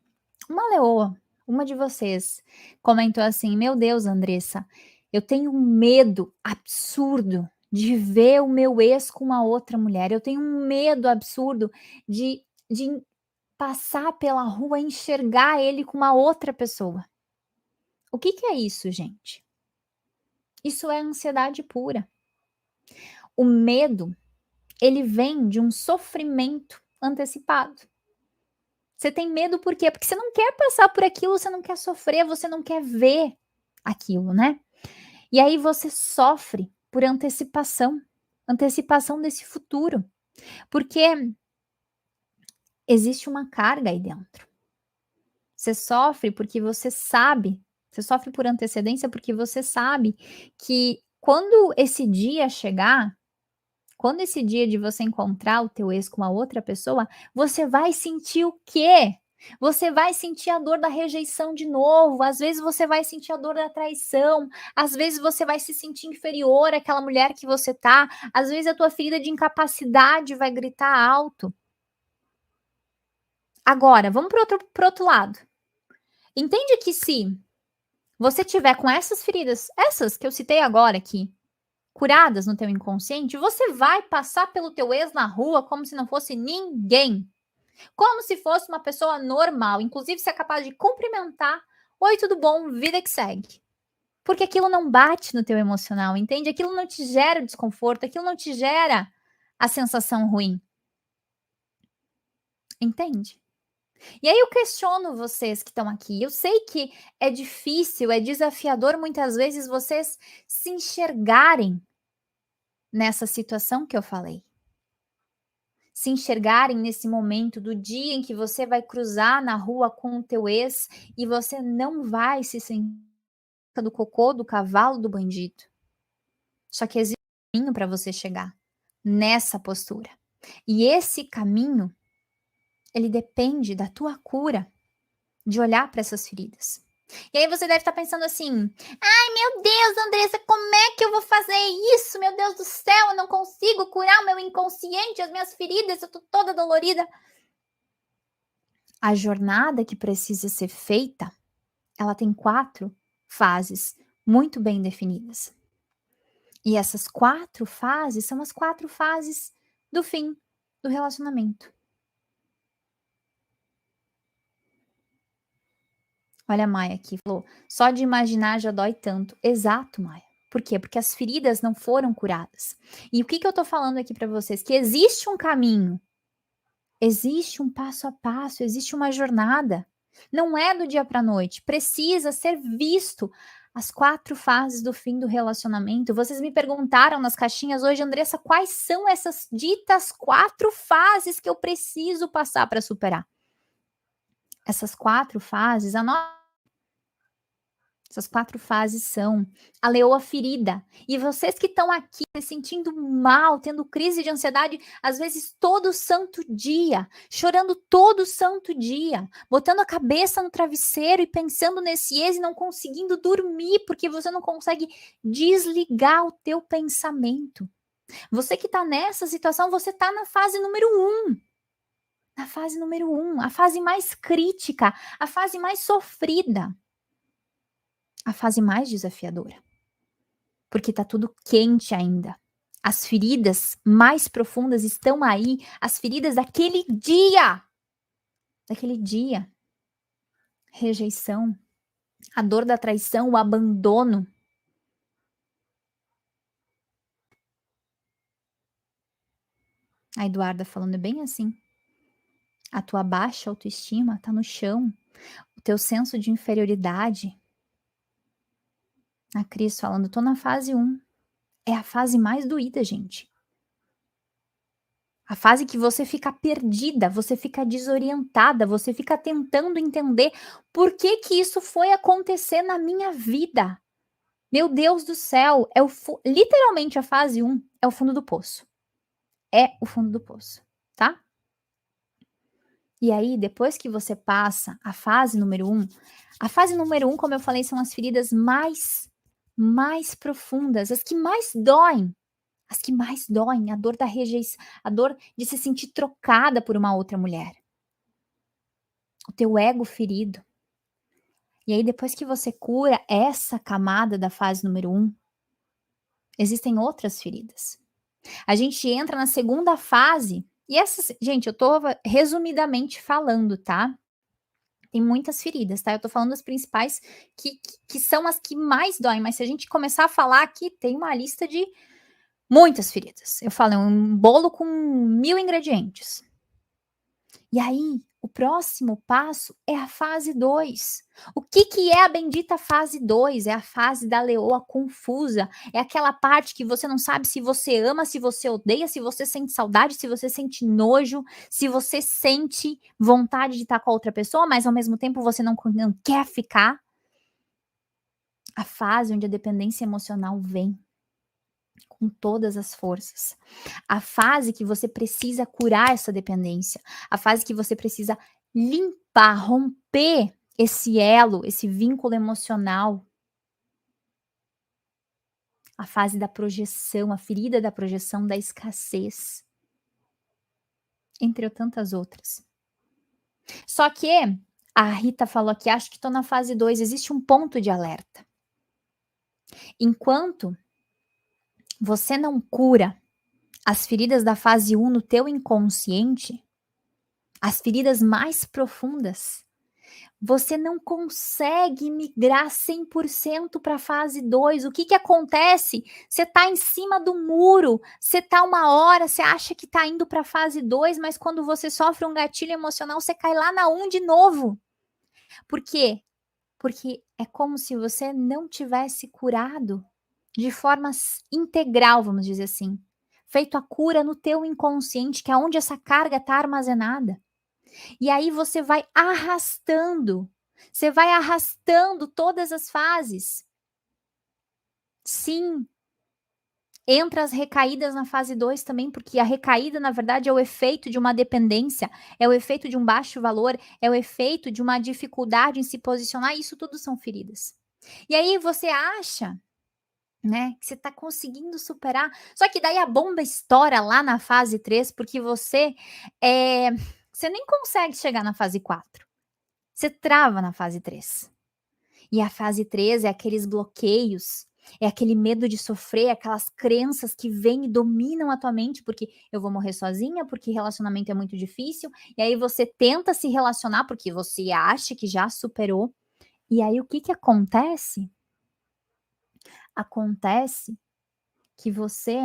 A: leoa, uma de vocês, comentou assim: "Meu Deus, Andressa, eu tenho um medo absurdo de ver o meu ex com uma outra mulher. Eu tenho um medo absurdo de passar pela rua e enxergar ele com uma outra pessoa". O que que é isso, gente? Isso é ansiedade pura. O medo, ele vem de um sofrimento antecipado. Você tem medo por quê? Porque você não quer passar por aquilo, você não quer sofrer, você não quer ver aquilo, né. E aí você sofre por antecipação, antecipação desse futuro, porque existe uma carga aí dentro. Você sofre porque você sofre por antecedência porque você sabe que quando esse dia chegar, quando esse dia de você encontrar o teu ex com uma outra pessoa, você vai sentir o quê? Você vai sentir a dor da rejeição de novo, às vezes você vai sentir a dor da traição, às vezes você vai se sentir inferior àquela mulher que você tá, às vezes a tua ferida de incapacidade vai gritar alto. Agora, vamos para outro lado. Entende que se você tiver com essas feridas, essas que eu citei agora aqui, curadas no teu inconsciente, você vai passar pelo teu ex na rua como se não fosse ninguém. Como se fosse uma pessoa normal, inclusive você é capaz de cumprimentar: "Oi, tudo bom?", vida que segue. Porque aquilo não bate no teu emocional, entende? Aquilo não te gera desconforto, aquilo não te gera a sensação ruim, entende? E aí eu questiono vocês que estão aqui. Eu sei que é difícil, é desafiador muitas vezes vocês se enxergarem nessa situação que eu falei. Se enxergarem nesse momento do dia em que você vai cruzar na rua com o teu ex e você não vai se sentir do cocô, do cavalo, do bandido. Só que existe um caminho para você chegar nessa postura. E esse caminho, ele depende da tua cura, de olhar para essas feridas. E aí você deve estar pensando assim: "Ai, meu Deus, Andressa, como é que eu vou fazer isso? Meu Deus do céu, eu não consigo curar o meu inconsciente, as minhas feridas, eu tô toda dolorida". A jornada que precisa ser feita, ela tem 4 fases muito bem definidas. E essas 4 fases são as 4 fases do fim do relacionamento. Olha a Maia aqui, falou: "Só de imaginar já dói tanto". Exato, Maia. Por quê? Porque as feridas não foram curadas. E o que que eu tô falando aqui pra vocês? Que existe um caminho, existe um passo a passo, existe uma jornada. Não é do dia pra noite, precisa ser visto as 4 fases do fim do relacionamento. Vocês me perguntaram nas caixinhas hoje: "Andressa, quais são essas ditas 4 fases que eu preciso passar pra superar?". Essas 4 fases, essas 4 fases são a leoa ferida. E vocês que estão aqui se sentindo mal, tendo crise de ansiedade, às vezes todo santo dia, chorando todo santo dia, botando a cabeça no travesseiro e pensando nesse ex e não conseguindo dormir, porque você não consegue desligar o teu pensamento. Você que está nessa situação, você está na fase número 1. Na fase número 1, a fase mais crítica, a fase mais sofrida. A fase mais desafiadora, porque tá tudo quente ainda. As feridas mais profundas estão aí, as feridas daquele dia. Rejeição, a dor da traição, o abandono. A Eduarda falando é bem assim. A tua baixa autoestima tá no chão, o teu senso de inferioridade. A Cris falando, tô na fase 1. É a fase mais doída, gente. A fase que você fica perdida, você fica desorientada, você fica tentando entender por que que isso foi acontecer na minha vida. Meu Deus do céu, é literalmente a fase 1 é o fundo do poço. É o fundo do poço, tá? E aí, depois que você passa a fase número 1, a fase número 1, como eu falei, são as feridas mais profundas, as que mais doem. As que mais doem, a dor da rejeição, a dor de se sentir trocada por uma outra mulher. O teu ego ferido. E aí depois que você cura essa camada da fase número 1, existem outras feridas. A gente entra na segunda fase, e essa, gente, eu tô resumidamente falando, tá? Tem muitas feridas, tá? Eu tô falando das principais que são as que mais doem, mas se a gente começar a falar aqui, tem uma lista de muitas feridas. Eu falo, é um bolo com 1000 ingredientes. E aí, o próximo passo é a fase 2. O que é a bendita fase 2? É a fase da leoa confusa. É aquela parte que você não sabe se você ama, se você odeia, se você sente saudade, se você sente nojo, se você sente vontade de estar com a outra pessoa, mas ao mesmo tempo você não quer ficar. A fase onde a dependência emocional vem com todas as forças. A fase que você precisa curar essa dependência, a fase que você precisa limpar, romper esse elo, esse vínculo emocional. A fase da projeção, a ferida da projeção, da escassez, entre tantas outras. Só que a Rita falou aqui, acho que estou na fase 2, existe um ponto de alerta. Enquanto você não cura as feridas da fase 1 no teu inconsciente, as feridas mais profundas, você não consegue migrar 100% para a fase 2. O que acontece? Você está em cima do muro, você está uma hora, você acha que está indo para a fase 2, mas quando você sofre um gatilho emocional, você cai lá na 1 de novo. Por quê? Porque é como se você não tivesse curado de forma integral, vamos dizer assim. Feito a cura no teu inconsciente, que é onde essa carga está armazenada. E aí você vai arrastando todas as fases. Sim, entra as recaídas na fase 2 também, porque a recaída, na verdade, é o efeito de uma dependência, é o efeito de um baixo valor, é o efeito de uma dificuldade em se posicionar, isso tudo são feridas. E aí você acha, né, que você tá conseguindo superar, só que daí a bomba estoura lá na fase 3, porque você nem consegue chegar na fase 4. Você trava na fase 3. E a fase 3 é aqueles bloqueios, é aquele medo de sofrer, aquelas crenças que vêm e dominam a tua mente, porque eu vou morrer sozinha, porque relacionamento é muito difícil, e aí você tenta se relacionar porque você acha que já superou. E aí o que acontece? Acontece que você,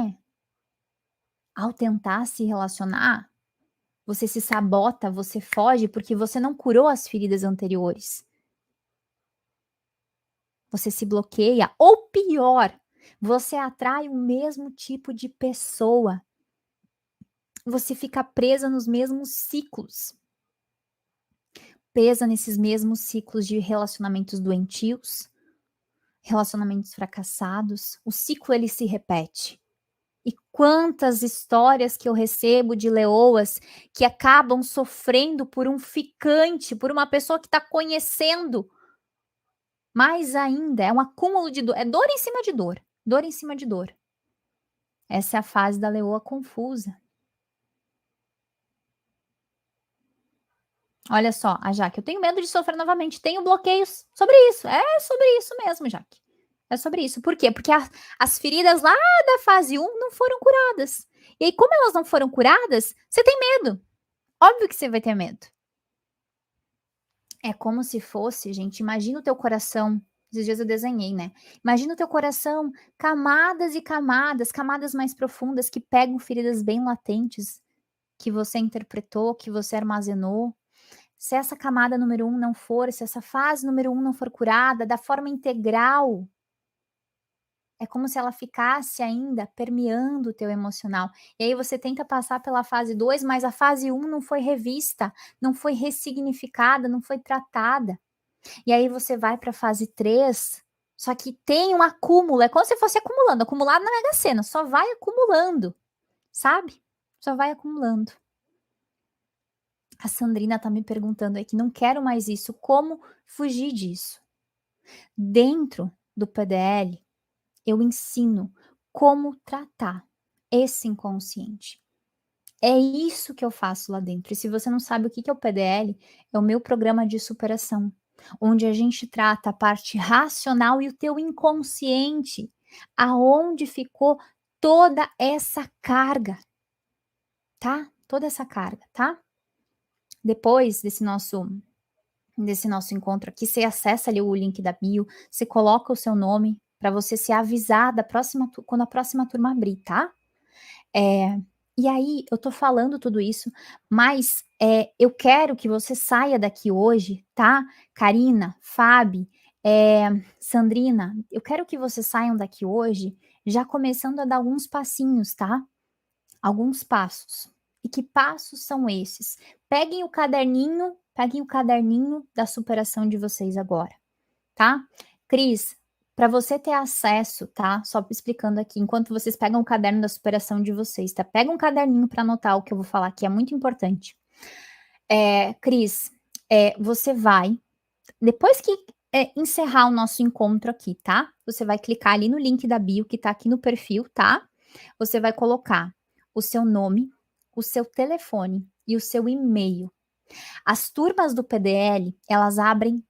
A: ao tentar se relacionar, você se sabota, você foge, porque você não curou as feridas anteriores. Você se bloqueia, ou pior, você atrai o mesmo tipo de pessoa. Você fica presa nos mesmos ciclos. Presa nesses mesmos ciclos de relacionamentos doentios, relacionamentos fracassados. O ciclo ele se repete. E quantas histórias que eu recebo de leoas que acabam sofrendo por um ficante, por uma pessoa que está conhecendo. Mais ainda, é um acúmulo de dor, é dor em cima de dor, dor em cima de dor. Essa é a fase da leoa confusa. Olha só, a Jaque, eu tenho medo de sofrer novamente, tenho bloqueios sobre isso. É sobre isso mesmo, Jaque. É sobre isso. Por quê? Porque as feridas lá da fase 1 não foram curadas. E aí, como elas não foram curadas, você tem medo. Óbvio que você vai ter medo. É como se fosse, gente, imagina o teu coração. Esses dias eu desenhei, né? Imagina o teu coração, camadas e camadas, camadas mais profundas que pegam feridas bem latentes que você interpretou, que você armazenou. Se essa camada número 1 não for, se essa fase número 1 não for curada da forma integral, é como se ela ficasse ainda permeando o teu emocional. E aí você tenta passar pela fase 2, mas a fase 1 não foi revista, não foi ressignificada, não foi tratada. E aí você vai para a fase 3, só que tem um acúmulo, é como se fosse acumulando, acumulado na Mega Sena, só vai acumulando, sabe? Só vai acumulando. A Sandrina tá me perguntando aqui, não quero mais isso, como fugir disso? Dentro do PDL, eu ensino como tratar esse inconsciente. É isso que eu faço lá dentro. E se você não sabe o que é o PDL, é o meu programa de superação, onde a gente trata a parte racional e o teu inconsciente, aonde ficou toda essa carga, tá? Toda essa carga, tá? Depois desse nosso desse nosso encontro aqui, você acessa ali o link da bio, você coloca o seu nome para você ser avisada quando a próxima turma abrir, tá? É, e aí eu tô falando tudo isso, mas, eu quero que você saia daqui hoje, tá? Karina, Fabi, Sandrina, eu quero que vocês saiam daqui hoje já começando a dar alguns passinhos, tá? Alguns passos. E que passos são esses? Peguem o caderninho da superação de vocês agora, tá? Cris, para você ter acesso, tá? Só explicando aqui, enquanto vocês pegam o caderno da superação de vocês, tá? Pega um caderninho para anotar o que eu vou falar aqui, é muito importante. Cris, você vai, depois que encerrar o nosso encontro aqui, tá? Você vai clicar ali no link da bio que tá aqui no perfil, tá? Você vai colocar o seu nome, o seu telefone e o seu e-mail. As turmas do PDL, elas abrem.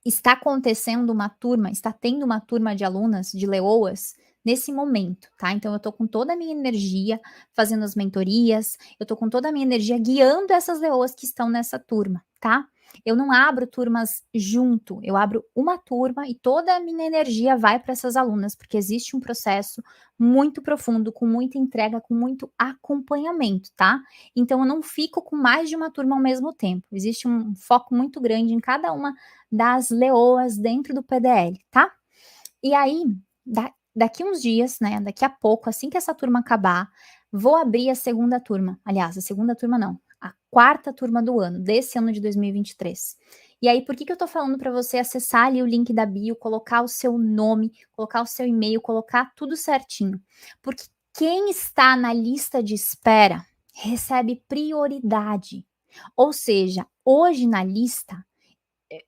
A: Está tendo uma turma de alunas, de leoas, nesse momento, tá? Então, eu tô com toda a minha energia fazendo as mentorias, eu tô com toda a minha energia guiando essas leoas que estão nessa turma, tá? Eu não abro turmas junto, eu abro uma turma e toda a minha energia vai para essas alunas, porque existe um processo muito profundo, com muita entrega, com muito acompanhamento, tá? Então, eu não fico com mais de uma turma ao mesmo tempo. Existe um foco muito grande em cada uma das leoas dentro do PDL, tá? E aí, daqui uns dias, né, daqui a pouco, assim que essa turma acabar, vou abrir a segunda turma. Aliás, a segunda turma não, a quarta turma do ano, desse ano de 2023. E aí, por que que eu tô falando para você acessar ali o link da bio, colocar o seu nome, colocar o seu e-mail, colocar tudo certinho? Porque quem está na lista de espera recebe prioridade. Ou seja, hoje na lista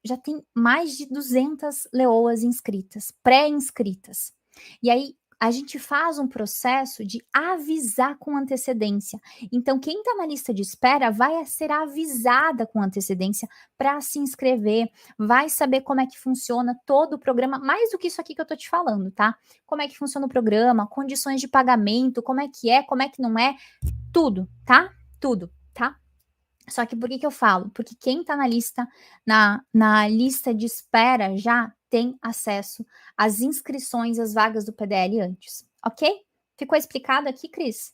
A: já tem mais de 200 leoas inscritas, pré-inscritas. E aí a gente faz um processo de avisar com antecedência. Então, quem está na lista de espera vai ser avisada com antecedência para se inscrever, vai saber como é que funciona todo o programa, mais do que isso aqui que eu tô te falando, tá? Como é que funciona o programa, condições de pagamento, como é que não é, tudo, tá? Tudo, tá? Só que por que que eu falo? Porque quem tá na lista de espera já tem acesso às inscrições às vagas do PDL antes, ok? Ficou explicado aqui, Cris?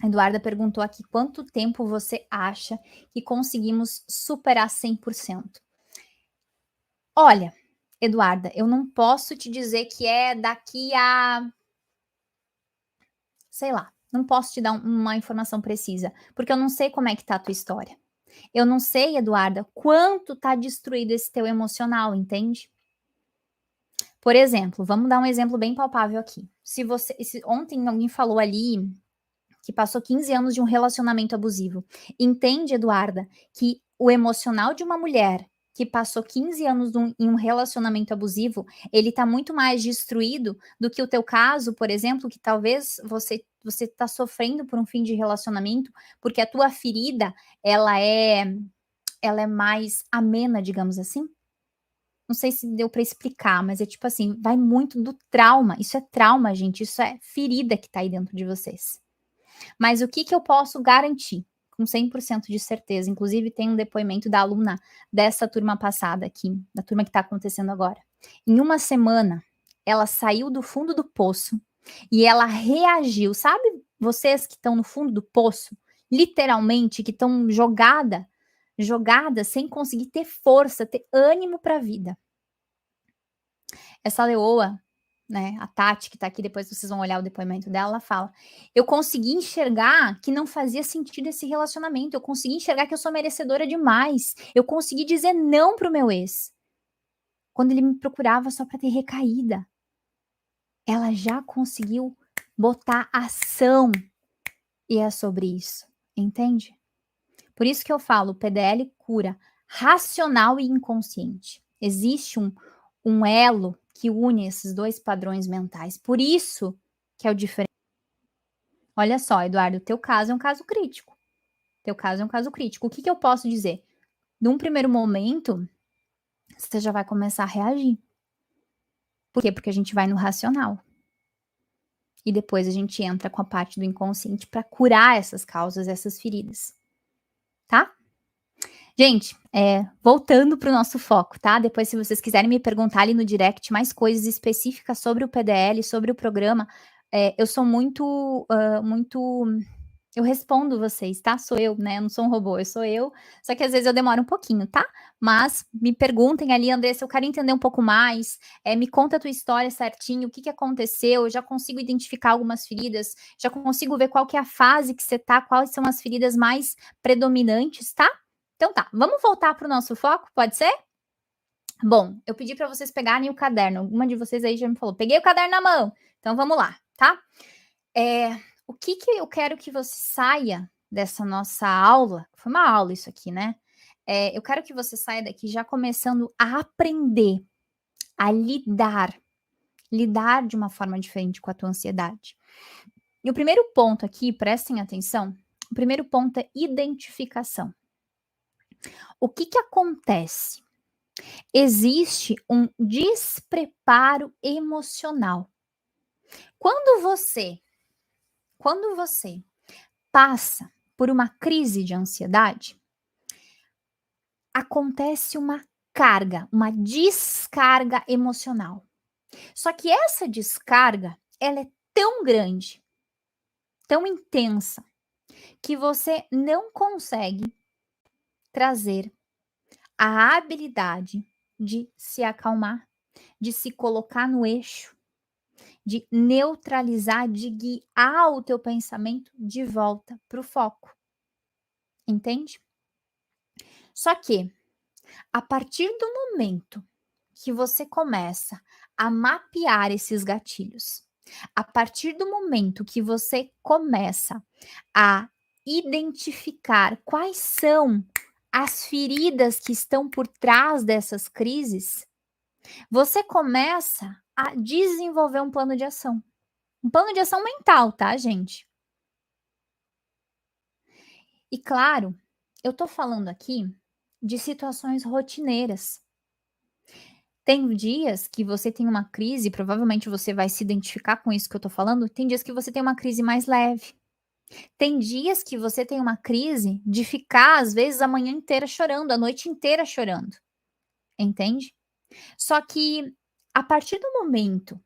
A: A Eduarda perguntou aqui quanto tempo você acha que conseguimos superar 100%? Olha, Eduarda, eu não posso te dizer que é daqui a, sei lá, não posso te dar uma informação precisa, porque eu não sei como é que tá a tua história. Eu não sei, Eduarda, quanto tá destruído esse teu emocional, entende? Por exemplo, vamos dar um exemplo bem palpável aqui. Ontem alguém falou ali que passou 15 anos de um relacionamento abusivo. Entende, Eduarda, que o emocional de uma mulher que passou 15 anos em um relacionamento abusivo, ele tá muito mais destruído do que o teu caso, por exemplo, que talvez você está sofrendo por um fim de relacionamento, porque a tua ferida, ela é mais amena, digamos assim? Não sei se deu para explicar, mas é tipo assim, vai muito do trauma. Isso é trauma, gente, isso é ferida que tá aí dentro de vocês. Mas o que que eu posso garantir? Com 100% de certeza. Inclusive, tem um depoimento da aluna dessa turma passada aqui, da turma que está acontecendo agora. Em uma semana, ela saiu do fundo do poço e ela reagiu. Sabe vocês que estão no fundo do poço? Literalmente, que estão jogada sem conseguir ter força, ter ânimo para a vida. Essa leoa, né, a Tati, que tá aqui, depois vocês vão olhar o depoimento dela, ela fala: eu consegui enxergar que não fazia sentido esse relacionamento, eu consegui enxergar que eu sou merecedora demais, eu consegui dizer não pro meu ex, quando ele me procurava só para ter recaída. Ela já conseguiu botar ação, e é sobre isso, entende? Por isso que eu falo, o PDL cura racional e inconsciente. Existe um elo que une esses dois padrões mentais. Por isso que é o diferente. Olha só, Eduardo, o teu caso é um caso crítico. Teu caso é um caso crítico. O que que eu posso dizer? Num primeiro momento, você já vai começar a reagir. Por quê? Porque a gente vai no racional. E depois a gente entra com a parte do inconsciente para curar essas causas, essas feridas, tá? Gente, voltando para o nosso foco, tá? Depois, se vocês quiserem me perguntar ali no direct mais coisas específicas sobre o PDL, sobre o programa, eu sou muito eu respondo vocês, tá? Sou eu, né? Eu não sou um robô, eu sou eu. Só que às vezes eu demoro um pouquinho, tá? Mas me perguntem ali, Andressa, eu quero entender um pouco mais. Me conta a tua história certinho, o que aconteceu. Eu já consigo identificar algumas feridas, já consigo ver qual que é a fase que você tá, quais são as feridas mais predominantes, tá? Então tá, vamos voltar para o nosso foco, pode ser? Bom, eu pedi para vocês pegarem o caderno. Alguma de vocês aí já me falou, peguei o caderno na mão. Então vamos lá, tá? O que eu quero que você saia dessa nossa aula, foi uma aula isso aqui, né? Eu quero que você saia daqui já começando a aprender a lidar de uma forma diferente com a tua ansiedade. E o primeiro ponto aqui, prestem atenção, o primeiro ponto é identificação. O que acontece? Existe um despreparo emocional. Quando você passa por uma crise de ansiedade, acontece uma descarga emocional. Só que essa descarga, ela é tão grande, tão intensa, que você não consegue trazer a habilidade de se acalmar, de se colocar no eixo, de neutralizar, de guiar o teu pensamento de volta para o foco. Entende? Só que, a partir do momento que você começa a mapear esses gatilhos, a partir do momento que você começa a identificar quais são as feridas que estão por trás dessas crises, você começa a desenvolver um plano de ação. Um plano de ação mental, tá, gente? E claro, eu tô falando aqui de situações rotineiras. Tem dias que você tem uma crise, provavelmente você vai se identificar com isso que eu tô falando. Tem dias que você tem uma crise mais leve. Tem dias que você tem uma crise de ficar, às vezes, a manhã inteira chorando, a noite inteira chorando. Entende? Só que a partir do momento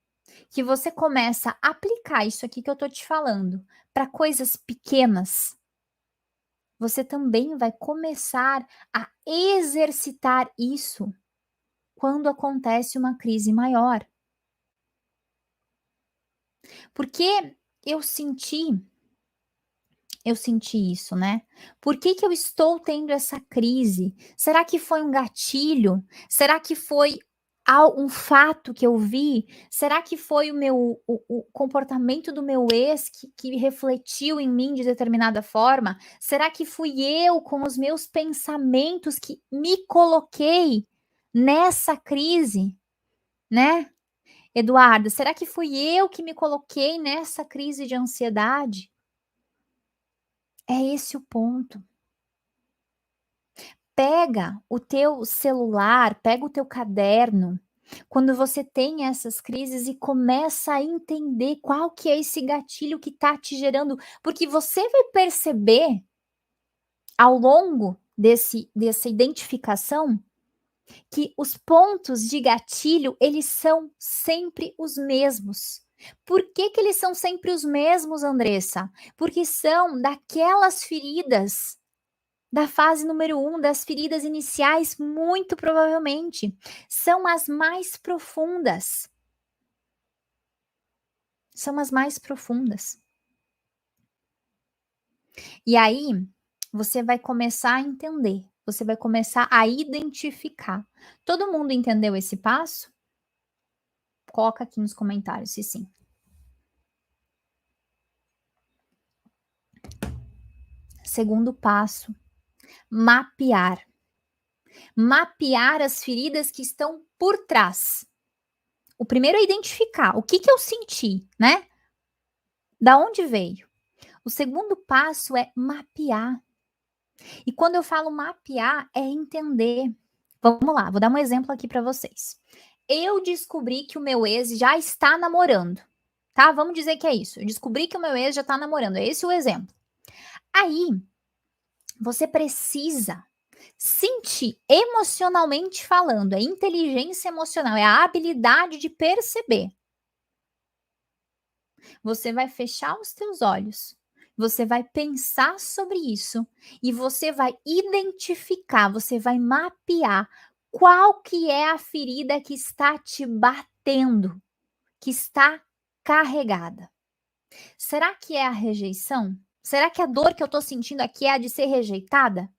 A: que você começa a aplicar isso aqui que eu tô te falando para coisas pequenas, você também vai começar a exercitar isso quando acontece uma crise maior. Porque eu senti isso, né? Por que eu estou tendo essa crise? Será que foi um gatilho? Será que foi um fato que eu vi? Será que foi o comportamento do meu ex que refletiu em mim de determinada forma? Será que fui eu com os meus pensamentos que me coloquei nessa crise, né? Eduardo, será que fui eu que me coloquei nessa crise de ansiedade? É esse o ponto. Pega o teu celular, pega o teu caderno, quando você tem essas crises e começa a entender qual que é esse gatilho que tá te gerando, porque você vai perceber ao longo dessa identificação que os pontos de gatilho, eles são sempre os mesmos. Por que eles são sempre os mesmos, Andressa? Porque são daquelas feridas da fase número 1, das feridas iniciais, muito provavelmente. São as mais profundas. São as mais profundas. E aí, você vai começar a entender, você vai começar a identificar. Todo mundo entendeu esse passo? Coloca aqui nos comentários se sim. Segundo passo, mapear. Mapear as feridas que estão por trás. O primeiro é identificar o que eu senti, né? Da onde veio? O segundo passo é mapear. E quando eu falo mapear, é entender. Vamos lá, vou dar um exemplo aqui para vocês. Eu descobri que o meu ex já está namorando, tá? Vamos dizer que é isso. Eu descobri que o meu ex já tá namorando. É esse o exemplo. Aí, você precisa sentir, emocionalmente falando, é inteligência emocional, é a habilidade de perceber. Você vai fechar os teus olhos, você vai pensar sobre isso e você vai identificar, você vai mapear qual que é a ferida que está te batendo, que está carregada. Será que é a rejeição? Será que a dor que eu tô sentindo aqui é a de ser rejeitada?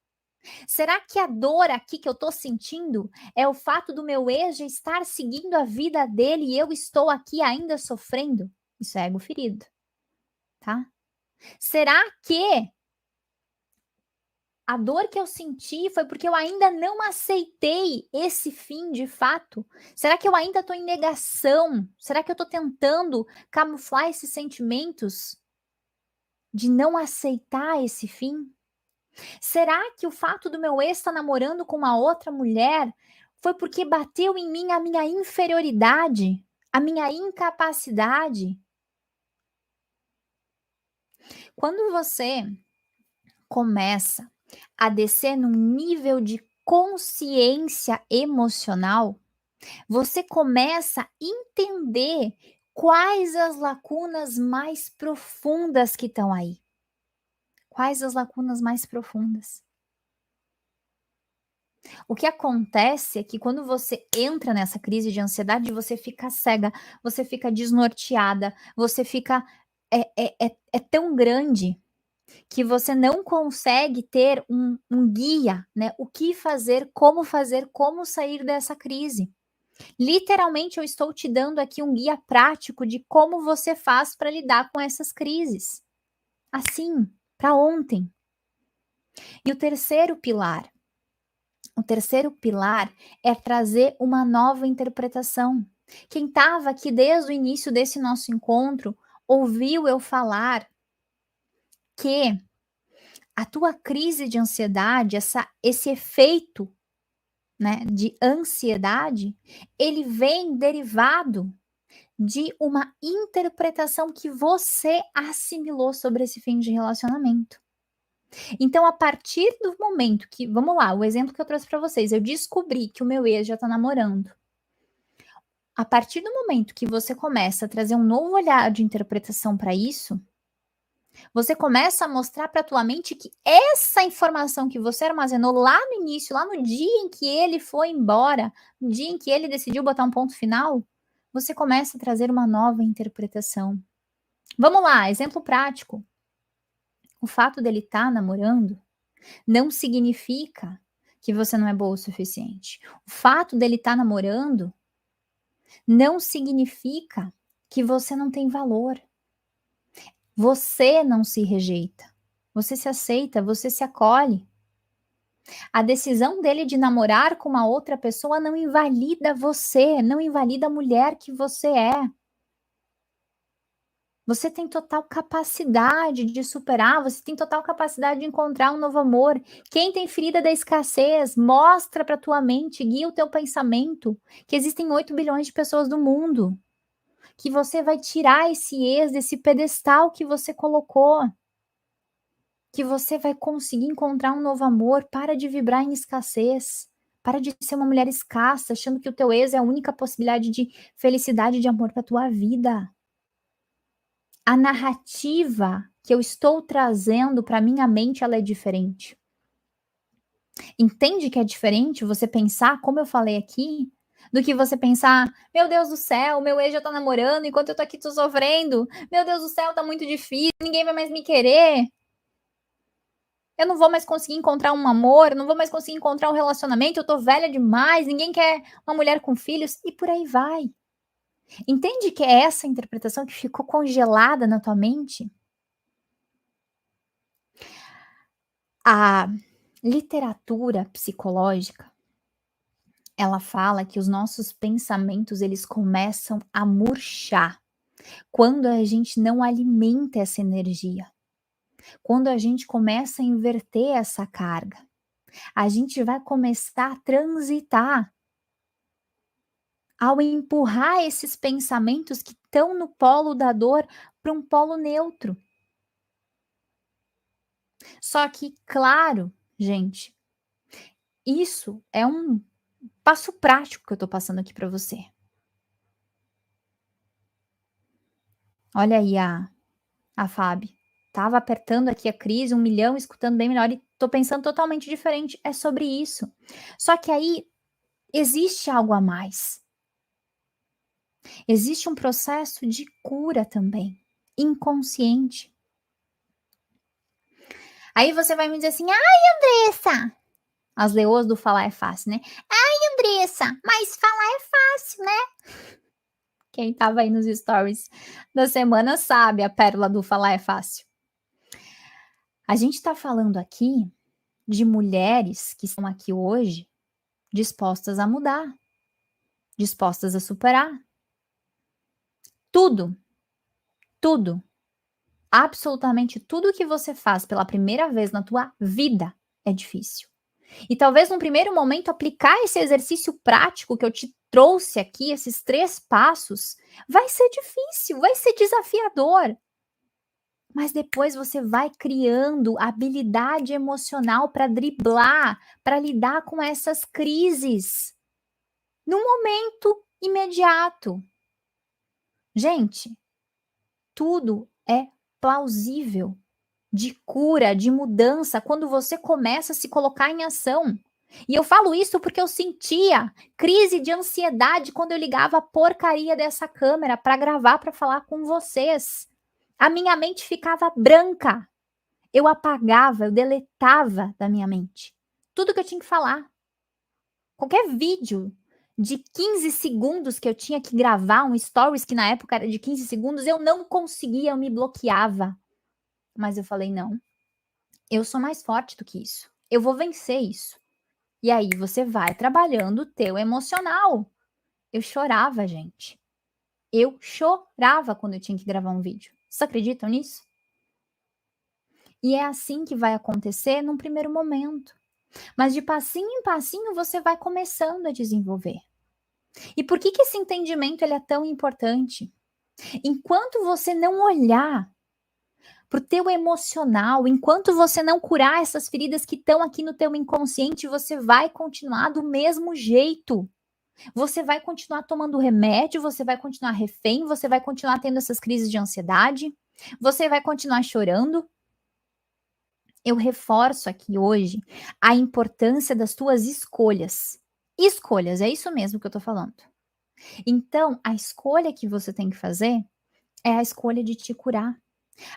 A: Será que a dor aqui que eu tô sentindo é o fato do meu ex já estar seguindo a vida dele e eu estou aqui ainda sofrendo? Isso é ego ferido, tá? Será que a dor que eu senti foi porque eu ainda não aceitei esse fim de fato? Será que eu ainda estou em negação? Será que eu estou tentando camuflar esses sentimentos de não aceitar esse fim? Será que o fato do meu ex estar namorando com uma outra mulher foi porque bateu em mim a minha inferioridade, a minha incapacidade? Quando você começa a descer num nível de consciência emocional, você começa a entender quais as lacunas mais profundas que estão aí. Quais as lacunas mais profundas? O que acontece é que quando você entra nessa crise de ansiedade, você fica cega, você fica desnorteada, você fica é tão grande que você não consegue ter um guia, né, o que fazer, como sair dessa crise. Literalmente, eu estou te dando aqui um guia prático de como você faz para lidar com essas crises. Assim, para ontem. E o terceiro pilar é trazer uma nova interpretação. Quem estava aqui desde o início desse nosso encontro ouviu eu falar que a tua crise de ansiedade, esse efeito, né, de ansiedade, ele vem derivado de uma interpretação que você assimilou sobre esse fim de relacionamento. Então, a partir do momento que, vamos lá, o exemplo que eu trouxe para vocês, eu descobri que o meu ex já tá namorando. A partir do momento que você começa a trazer um novo olhar de interpretação para isso, você começa a mostrar para tua mente que essa informação que você armazenou lá no início, lá no dia em que ele foi embora, no dia em que ele decidiu botar um ponto final, você começa a trazer uma nova interpretação. Vamos lá, exemplo prático. O fato dele estar namorando não significa que você não é boa o suficiente. O fato dele estar namorando não significa que você não tem valor. Você não se rejeita. Você se aceita, você se acolhe. A decisão dele de namorar com uma outra pessoa não invalida você, não invalida a mulher que você é. Você tem total capacidade de superar, você tem total capacidade de encontrar um novo amor. Quem tem ferida da escassez, mostra para tua mente, guia o teu pensamento, que existem 8 bilhões de pessoas no mundo. Que você vai tirar esse ex desse pedestal que você colocou. Que você vai conseguir encontrar um novo amor, para de vibrar em escassez. Para de ser uma mulher escassa, achando que o teu ex é a única possibilidade de felicidade e de amor para tua vida. A narrativa que eu estou trazendo para minha mente, ela é diferente. Entende que é diferente você pensar, como eu falei aqui, do que você pensar: "Meu Deus do céu, meu ex já tá namorando enquanto eu tô aqui tô sofrendo. Meu Deus do céu, tá muito difícil, ninguém vai mais me querer. Eu não vou mais conseguir encontrar um amor, eu não vou mais conseguir encontrar um relacionamento, eu tô velha demais, ninguém quer uma mulher com filhos", e por aí vai. Entende que é essa interpretação que ficou congelada na tua mente? A literatura psicológica, ela fala que os nossos pensamentos, eles começam a murchar quando a gente não alimenta essa energia, quando a gente começa a inverter essa carga. A gente vai começar a transitar ao empurrar esses pensamentos que estão no polo da dor para um polo neutro. Só que, claro, gente, isso é um passo prático que eu tô passando aqui para você. Olha aí a Fábio. Tava apertando aqui a crise, 1 milhão, escutando bem melhor e tô pensando totalmente diferente. É sobre isso. Só que aí existe algo a mais. Existe um processo de cura também, inconsciente. Aí você vai me dizer assim: "Ai, Andressa", as leoas do falar é fácil, né? "Ai, Andressa, mas falar é fácil, né?" Quem estava aí nos stories da semana sabe a pérola do falar é fácil. A gente está falando aqui de mulheres que estão aqui hoje dispostas a mudar, dispostas a superar. Tudo, tudo, absolutamente tudo que você faz pela primeira vez na tua vida é difícil. E talvez num primeiro momento aplicar esse exercício prático que eu te trouxe aqui, esses 3 passos, vai ser difícil, vai ser desafiador. Mas depois você vai criando habilidade emocional para driblar, para lidar com essas crises, no momento imediato. Gente, tudo é plausível de cura, de mudança, quando você começa a se colocar em ação. E eu falo isso porque eu sentia crise de ansiedade quando eu ligava a porcaria dessa câmera para gravar, para falar com vocês. A minha mente ficava branca. Eu apagava, eu deletava da minha mente tudo que eu tinha que falar. Qualquer vídeo de 15 segundos que eu tinha que gravar, um stories que na época era de 15 segundos, eu não conseguia, eu me bloqueava. Mas eu falei: "Não, eu sou mais forte do que isso. Eu vou vencer isso". E aí você vai trabalhando o teu emocional. Eu chorava, gente. Eu chorava quando eu tinha que gravar um vídeo. Vocês acreditam nisso? E é assim que vai acontecer num primeiro momento. Mas de passinho em passinho você vai começando a desenvolver. E por que que esse entendimento ele é tão importante? Enquanto você não olhar para o teu emocional, enquanto você não curar essas feridas que estão aqui no teu inconsciente, você vai continuar do mesmo jeito. Você vai continuar tomando remédio, você vai continuar refém, você vai continuar tendo essas crises de ansiedade, você vai continuar chorando. Eu reforço aqui hoje a importância das tuas escolhas. Escolhas, é isso mesmo que eu tô falando. Então, a escolha que você tem que fazer é a escolha de te curar.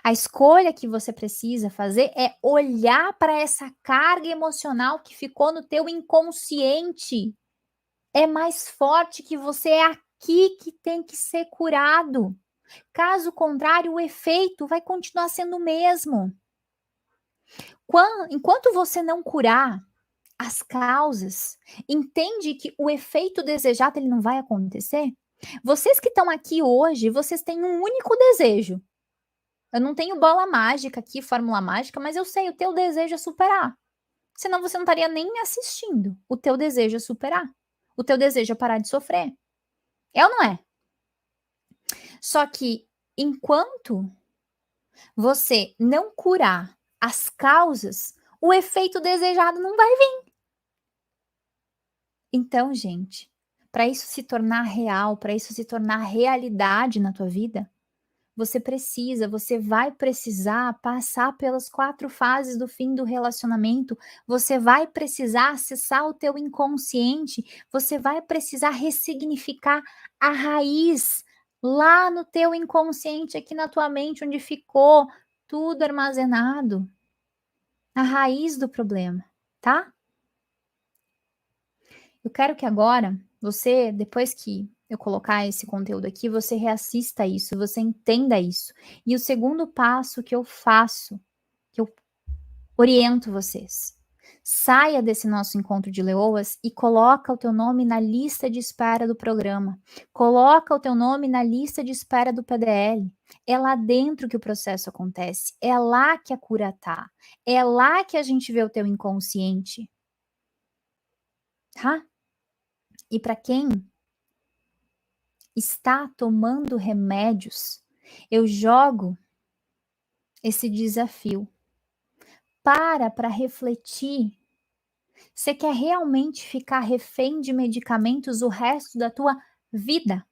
A: A escolha que você precisa fazer é olhar para essa carga emocional que ficou no teu inconsciente. É mais forte que você, é aqui que tem que ser curado. Caso contrário, o efeito vai continuar sendo o mesmo. Enquanto você não curar as causas, entende que o efeito desejado ele não vai acontecer? Vocês que estão aqui hoje, vocês têm um único desejo. Eu não tenho bola mágica aqui, fórmula mágica, mas eu sei, o teu desejo é superar. Senão você não estaria nem me assistindo. O teu desejo é superar. O teu desejo é parar de sofrer. É ou não é? Só que enquanto você não curar as causas, o efeito desejado não vai vir. Então, gente, para isso se tornar real, para isso se tornar realidade na tua vida, você vai precisar passar pelas 4 fases do fim do relacionamento, você vai precisar acessar o teu inconsciente, você vai precisar ressignificar a raiz lá no teu inconsciente, aqui na tua mente, onde ficou tudo armazenado, a raiz do problema, tá? Eu quero que agora você, depois que eu colocar esse conteúdo aqui, você reassista isso, você entenda isso. E o segundo passo que eu faço, que eu oriento vocês, saia desse nosso encontro de leoas e coloca o teu nome na lista de espera do programa. Coloca o teu nome na lista de espera do PDL. É lá dentro que o processo acontece. É lá que a cura tá. É lá que a gente vê o teu inconsciente. Tá? E para quem está tomando remédios, eu jogo esse desafio. Para refletir. Você quer realmente ficar refém de medicamentos o resto da tua vida?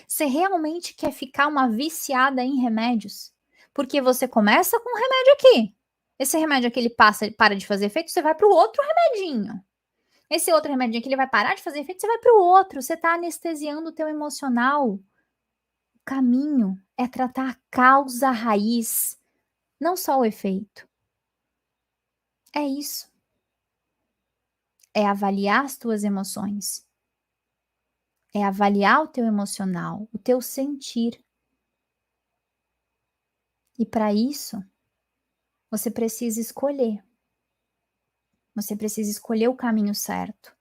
A: Você realmente quer ficar uma viciada em remédios? Porque você começa com um remédio aqui. Esse remédio aqui ele para de fazer efeito, você vai para o outro remedinho. Esse outro remedinho aqui ele vai parar de fazer efeito, você vai para o outro. Você está anestesiando o teu emocional. O caminho é tratar a causa raiz, não só o efeito. É isso. É avaliar as tuas emoções. É avaliar o teu emocional, o teu sentir. E para isso, você precisa escolher. Você precisa escolher o caminho certo.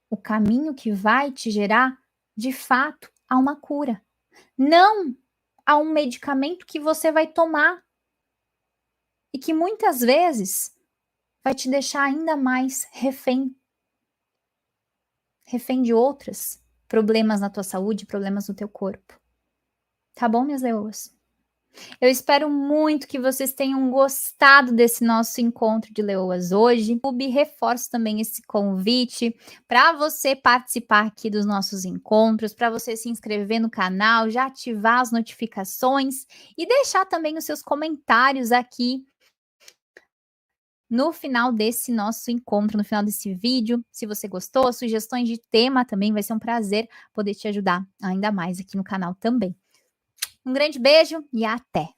A: O caminho que vai te gerar, de fato, a uma cura. Não a um medicamento que você vai tomar. E que muitas vezes vai te deixar ainda mais refém. Refém de outros problemas na tua saúde, problemas no teu corpo. Tá bom, minhas leoas? Eu espero muito que vocês tenham gostado desse nosso encontro de leoas hoje. Reforço também esse convite para você participar aqui dos nossos encontros, para você se inscrever no canal, já ativar as notificações e deixar também os seus comentários aqui no final desse nosso encontro, no final desse vídeo. Se você gostou, sugestões de tema também, vai ser um prazer poder te ajudar ainda mais aqui no canal também. Um grande beijo e até!